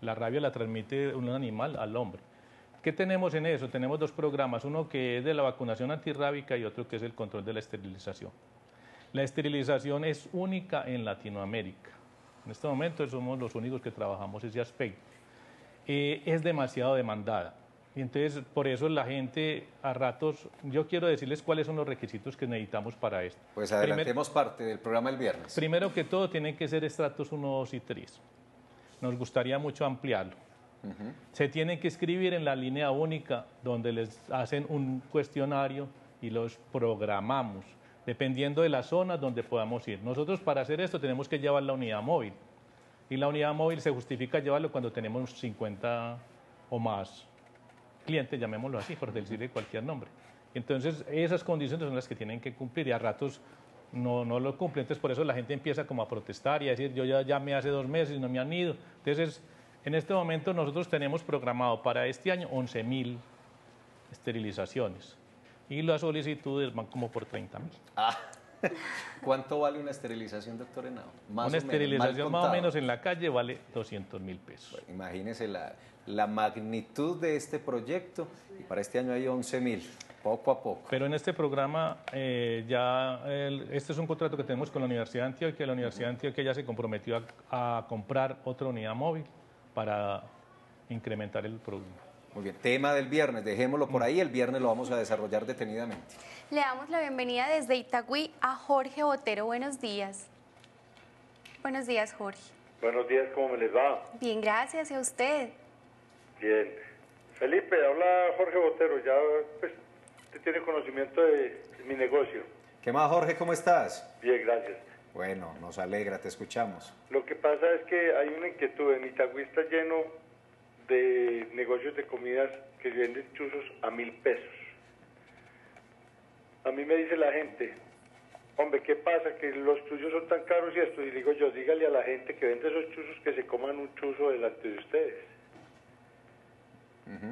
La rabia la transmite un animal al hombre. ¿Qué tenemos en eso? Tenemos dos programas, uno que es de la vacunación antirrábica y otro que es el control de la esterilización. La esterilización es única en Latinoamérica. En este momento somos los únicos que trabajamos ese aspecto. Es demasiado demandada. Y entonces, por eso la gente a ratos, yo quiero decirles cuáles son los requisitos que necesitamos para esto. Pues adelantemos parte del programa el viernes. Primero que todo, tienen que ser estratos 1, 2 y 3. Nos gustaría mucho ampliarlo. Se tiene que escribir en la línea única, donde les hacen un cuestionario y los programamos, dependiendo de la zona donde podamos ir. Nosotros para hacer esto tenemos que llevar la unidad móvil. Y la unidad móvil se justifica llevarlo cuando tenemos 50 o más clientes, llamémoslo así, por decirle cualquier nombre. Entonces, esas condiciones son las que tienen que cumplir y a ratos no lo cumplen. Entonces, por eso la gente empieza como a protestar y a decir, yo ya llamé hace 2 meses y no me han ido. Entonces, en este momento nosotros tenemos programado para este año 11.000 esterilizaciones y las solicitudes van como por 30.000. ¿Cuánto vale una esterilización, doctor Henao? Una esterilización más o menos en la calle vale 200.000 pesos. Bueno, imagínese la magnitud de este proyecto y para este año hay 11.000, poco a poco. Pero en este programa este es un contrato que tenemos con la Universidad de Antioquia. La Universidad de Antioquia ya se comprometió a comprar otra unidad móvil para incrementar el programa. Muy bien, tema del viernes, dejémoslo por ahí, el viernes lo vamos a desarrollar detenidamente. Le damos la bienvenida desde Itagüí a Jorge Botero. Buenos días. Buenos días, Jorge. Buenos días, ¿cómo me les va? Bien, gracias. ¿Y a usted? Bien. Felipe, habla Jorge Botero. Ya pues, usted tiene conocimiento de mi negocio. ¿Qué más, Jorge? ¿Cómo estás? Bien, gracias. Bueno, nos alegra, te escuchamos. Lo que pasa es que hay una inquietud. En Itagüí está lleno de negocios de comidas que venden chuzos a 1.000 pesos. A mí me dice la gente, hombre, ¿qué pasa? Que los chuzos son tan caros y esto. Y digo yo, dígale a la gente que vende esos chuzos que se coman un chuzo delante de ustedes.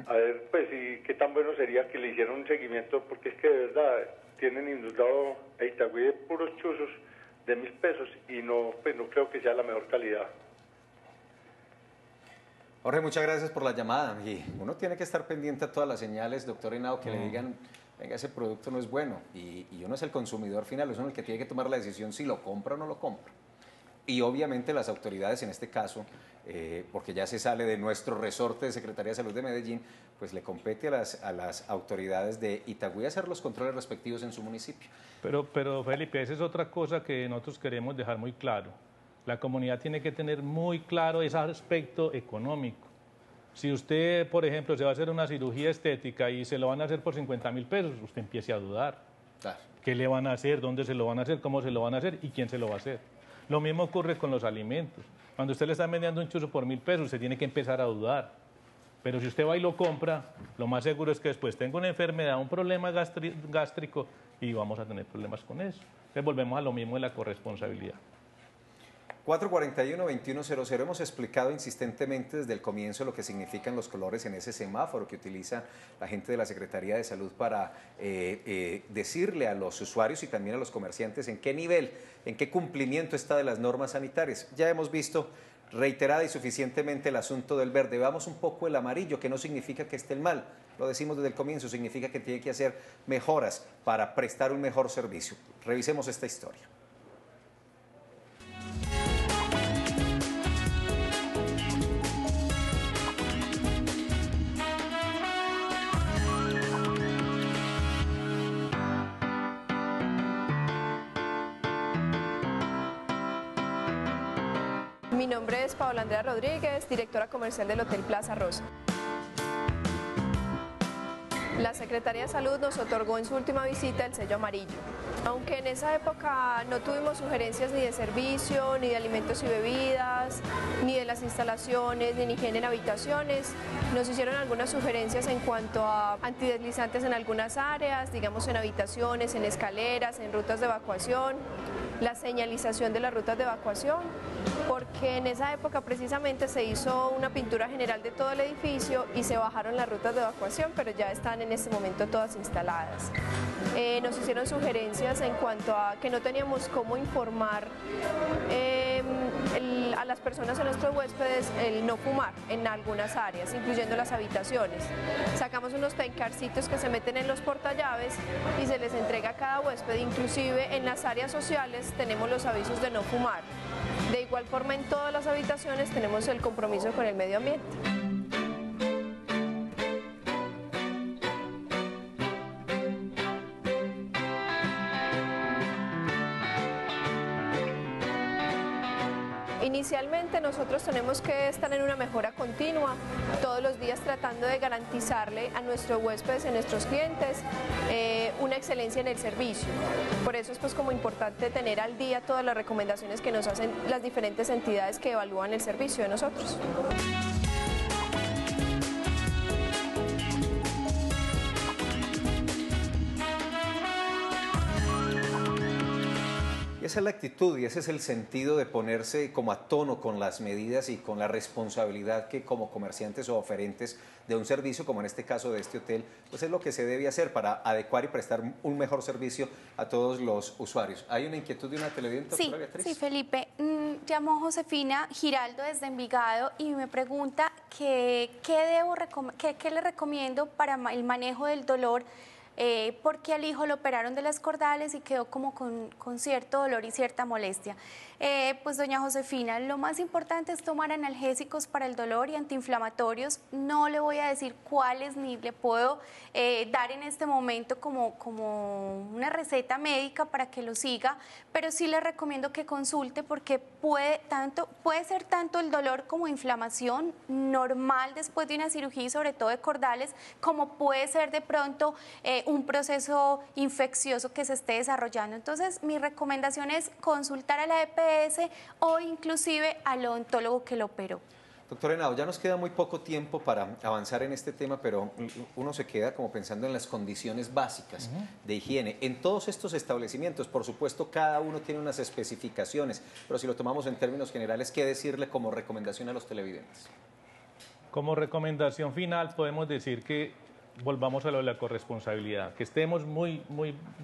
A ver, pues, y qué tan bueno sería que le hicieran un seguimiento, porque es que de verdad tienen inundado a Itagüí de puros chuzos de 1.000 pesos y no, pues, no creo que sea la mejor calidad. Jorge, muchas gracias por la llamada. Y uno tiene que estar pendiente a todas las señales, doctor Henao, que le digan, venga, ese producto no es bueno. Y uno es el consumidor final, es uno el que tiene que tomar la decisión si lo compra o no lo compra. Y obviamente las autoridades en este caso, porque ya se sale de nuestro resorte de Secretaría de Salud de Medellín, pues le compete a las autoridades de Itagüí hacer los controles respectivos en su municipio. Pero Felipe, esa es otra cosa que nosotros queremos dejar muy claro. La comunidad tiene que tener muy claro ese aspecto económico. Si usted, por ejemplo, se va a hacer una cirugía estética y se lo van a hacer por 50.000 pesos, usted empiece a dudar. Claro. ¿Qué le van a hacer? ¿Dónde se lo van a hacer? ¿Cómo se lo van a hacer? ¿Y quién se lo va a hacer? Lo mismo ocurre con los alimentos. Cuando usted le está vendiendo un chuzo por 1.000 pesos, usted tiene que empezar a dudar. Pero si usted va y lo compra, lo más seguro es que después tenga una enfermedad, un problema gástrico y vamos a tener problemas con eso. Entonces volvemos a lo mismo de la corresponsabilidad. 441-2100. Hemos explicado insistentemente desde el comienzo lo que significan los colores en ese semáforo que utiliza la gente de la Secretaría de Salud para decirle a los usuarios y también a los comerciantes en qué nivel, en qué cumplimiento está de las normas sanitarias. Ya hemos visto reiterada y suficientemente el asunto del verde. Veamos un poco el amarillo, que no significa que esté mal. Lo decimos desde el comienzo, significa que tiene que hacer mejoras para prestar un mejor servicio. Revisemos esta historia. Mi nombre es Paola Andrea Rodríguez, directora comercial del Hotel Plaza Rosa. La Secretaría de Salud nos otorgó en su última visita el sello amarillo. Aunque en esa época no tuvimos sugerencias ni de servicio, ni de alimentos y bebidas, ni de las instalaciones, ni de higiene en habitaciones, nos hicieron algunas sugerencias en cuanto a antideslizantes en algunas áreas, digamos en habitaciones, en escaleras, en rutas de evacuación, la señalización de las rutas de evacuación, porque en esa época precisamente se hizo una pintura general de todo el edificio y se bajaron las rutas de evacuación, pero ya están en este momento todas instaladas. Nos hicieron sugerencias en cuanto a que no teníamos cómo informar a las personas, a nuestros huéspedes, el no fumar en algunas áreas, incluyendo las habitaciones. Sacamos unos pencarcitos que se meten en los portallaves y se les entrega a cada huésped, inclusive en las áreas sociales tenemos los avisos de no fumar. De igual forma, en todas las habitaciones tenemos el compromiso con el medio ambiente. Inicialmente nosotros tenemos que estar en una mejora continua, todos los días tratando de garantizarle a nuestros huéspedes y a nuestros clientes una excelencia en el servicio. Por eso es pues como importante tener al día todas las recomendaciones que nos hacen las diferentes entidades que evalúan el servicio de nosotros. Esa es la actitud y ese es el sentido de ponerse como a tono con las medidas y con la responsabilidad que como comerciantes o oferentes de un servicio, como en este caso de este hotel, pues es lo que se debe hacer para adecuar y prestar un mejor servicio a todos los usuarios. ¿Hay una inquietud de una televidente, doctora Beatriz? Sí, Felipe. Llamó Josefina Giraldo desde Envigado y me pregunta qué le recomiendo para el manejo del dolor, porque al hijo lo operaron de las cordales y quedó como con cierto dolor y cierta molestia. Pues doña Josefina, lo más importante es tomar analgésicos para el dolor y antiinflamatorios. No le voy a decir cuáles ni le puedo dar en este momento como una receta médica para que lo siga, pero sí le recomiendo que consulte porque puede ser tanto el dolor como inflamación normal después de una cirugía y sobre todo de cordales, como puede ser de pronto un proceso infeccioso que se esté desarrollando. Entonces, mi recomendación es consultar a la EPS o inclusive al odontólogo que lo operó. Doctor Henao, ya nos queda muy poco tiempo para avanzar en este tema, pero uno se queda como pensando en las condiciones básicas de higiene. En todos estos establecimientos, por supuesto, cada uno tiene unas especificaciones, pero si lo tomamos en términos generales, ¿qué decirle como recomendación a los televidentes? Como recomendación final podemos decir que volvamos a lo de la corresponsabilidad, que estemos muy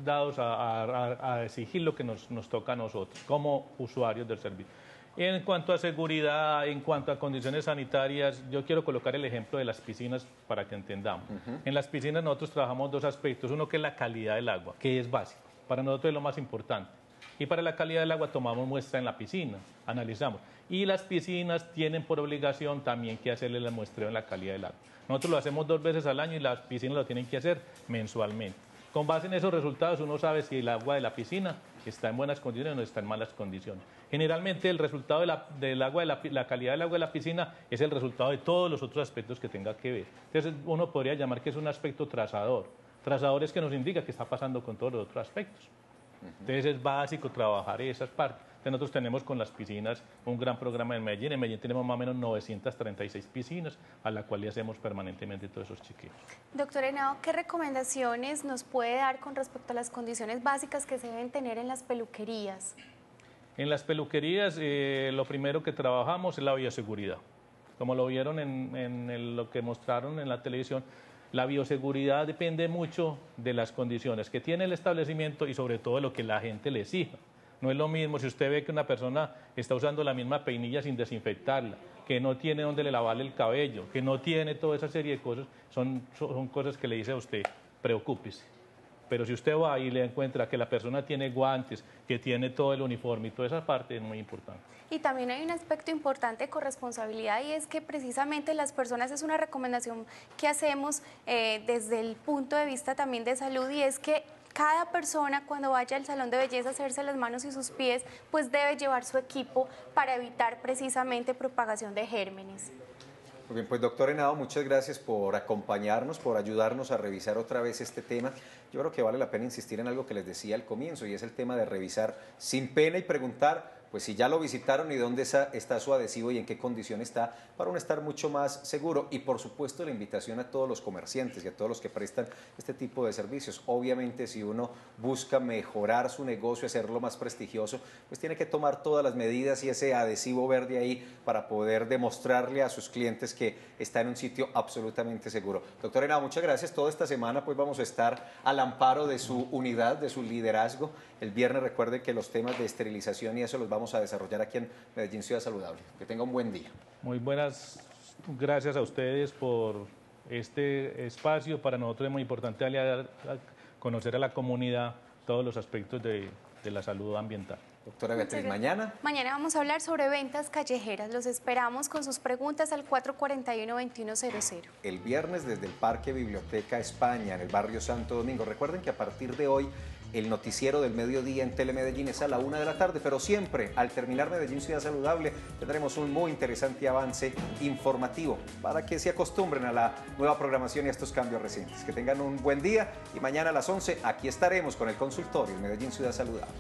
dados a exigir lo que nos toca a nosotros como usuarios del servicio. En cuanto a seguridad, en cuanto a condiciones sanitarias, yo quiero colocar el ejemplo de las piscinas para que entendamos. En las piscinas nosotros trabajamos dos aspectos, uno que es la calidad del agua, que es básico, para nosotros es lo más importante. Y para la calidad del agua tomamos muestra en la piscina, analizamos. Y las piscinas tienen por obligación también que hacerle el muestreo en la calidad del agua. Nosotros lo hacemos 2 veces al año y las piscinas lo tienen que hacer mensualmente. Con base en esos resultados uno sabe si el agua de la piscina está en buenas condiciones o no está en malas condiciones. Generalmente el resultado del agua, la calidad del agua de la piscina es el resultado de todos los otros aspectos que tenga que ver. Entonces uno podría llamar que es un aspecto trazador. Trazador es que nos indica qué está pasando con todos los otros aspectos. Entonces es básico trabajar esas partes. Entonces nosotros tenemos con las piscinas un gran programa en Medellín. En Medellín tenemos más o menos 936 piscinas a la cual le hacemos permanentemente todos esos chequeos. Doctor Henao, ¿qué recomendaciones nos puede dar con respecto a las condiciones básicas que se deben tener en las peluquerías? En las peluquerías lo primero que trabajamos es la bioseguridad. Como lo vieron en lo que mostraron en la televisión, la bioseguridad depende mucho de las condiciones que tiene el establecimiento y sobre todo de lo que la gente le exija. No es lo mismo si usted ve que una persona está usando la misma peinilla sin desinfectarla, que no tiene donde le lavarle el cabello, que no tiene toda esa serie de cosas, son cosas que le dice a usted, preocúpese. Pero si usted va y le encuentra que la persona tiene guantes, que tiene todo el uniforme y toda esa parte, es muy importante. Y también hay un aspecto importante de corresponsabilidad y es que precisamente las personas, es una recomendación que hacemos desde el punto de vista también de salud, y es que cada persona cuando vaya al salón de belleza a hacerse las manos y sus pies, pues debe llevar su equipo para evitar precisamente propagación de gérmenes. Muy bien, pues doctor Henao, muchas gracias por acompañarnos, por ayudarnos a revisar otra vez este tema. Yo creo que vale la pena insistir en algo que les decía al comienzo y es el tema de revisar sin pena y preguntar pues si ya lo visitaron y dónde está su adhesivo y en qué condición está, para uno estar mucho más seguro. Y por supuesto la invitación a todos los comerciantes y a todos los que prestan este tipo de servicios. Obviamente si uno busca mejorar su negocio, hacerlo más prestigioso, pues tiene que tomar todas las medidas y ese adhesivo verde ahí para poder demostrarle a sus clientes que está en un sitio absolutamente seguro. Doctor Henao, muchas gracias. Toda esta semana pues vamos a estar al amparo de su unidad, de su liderazgo. El viernes recuerden que los temas de esterilización y eso los vamos a desarrollar aquí en Medellín Ciudad Saludable. Que tenga un buen día. Muy buenas, gracias a ustedes por este espacio. Para nosotros es muy importante conocer a la comunidad todos los aspectos de la salud ambiental. Doctora Beatriz, mañana. Mañana vamos a hablar sobre ventas callejeras. Los esperamos con sus preguntas al 441-2100. El viernes desde el Parque Biblioteca España, en el barrio Santo Domingo. Recuerden que a partir de hoy el noticiero del mediodía en Telemedellín es a la 1 de la tarde, pero siempre al terminar Medellín Ciudad Saludable tendremos un muy interesante avance informativo para que se acostumbren a la nueva programación y a estos cambios recientes. Que tengan un buen día y mañana a las 11 aquí estaremos con el consultorio en Medellín Ciudad Saludable.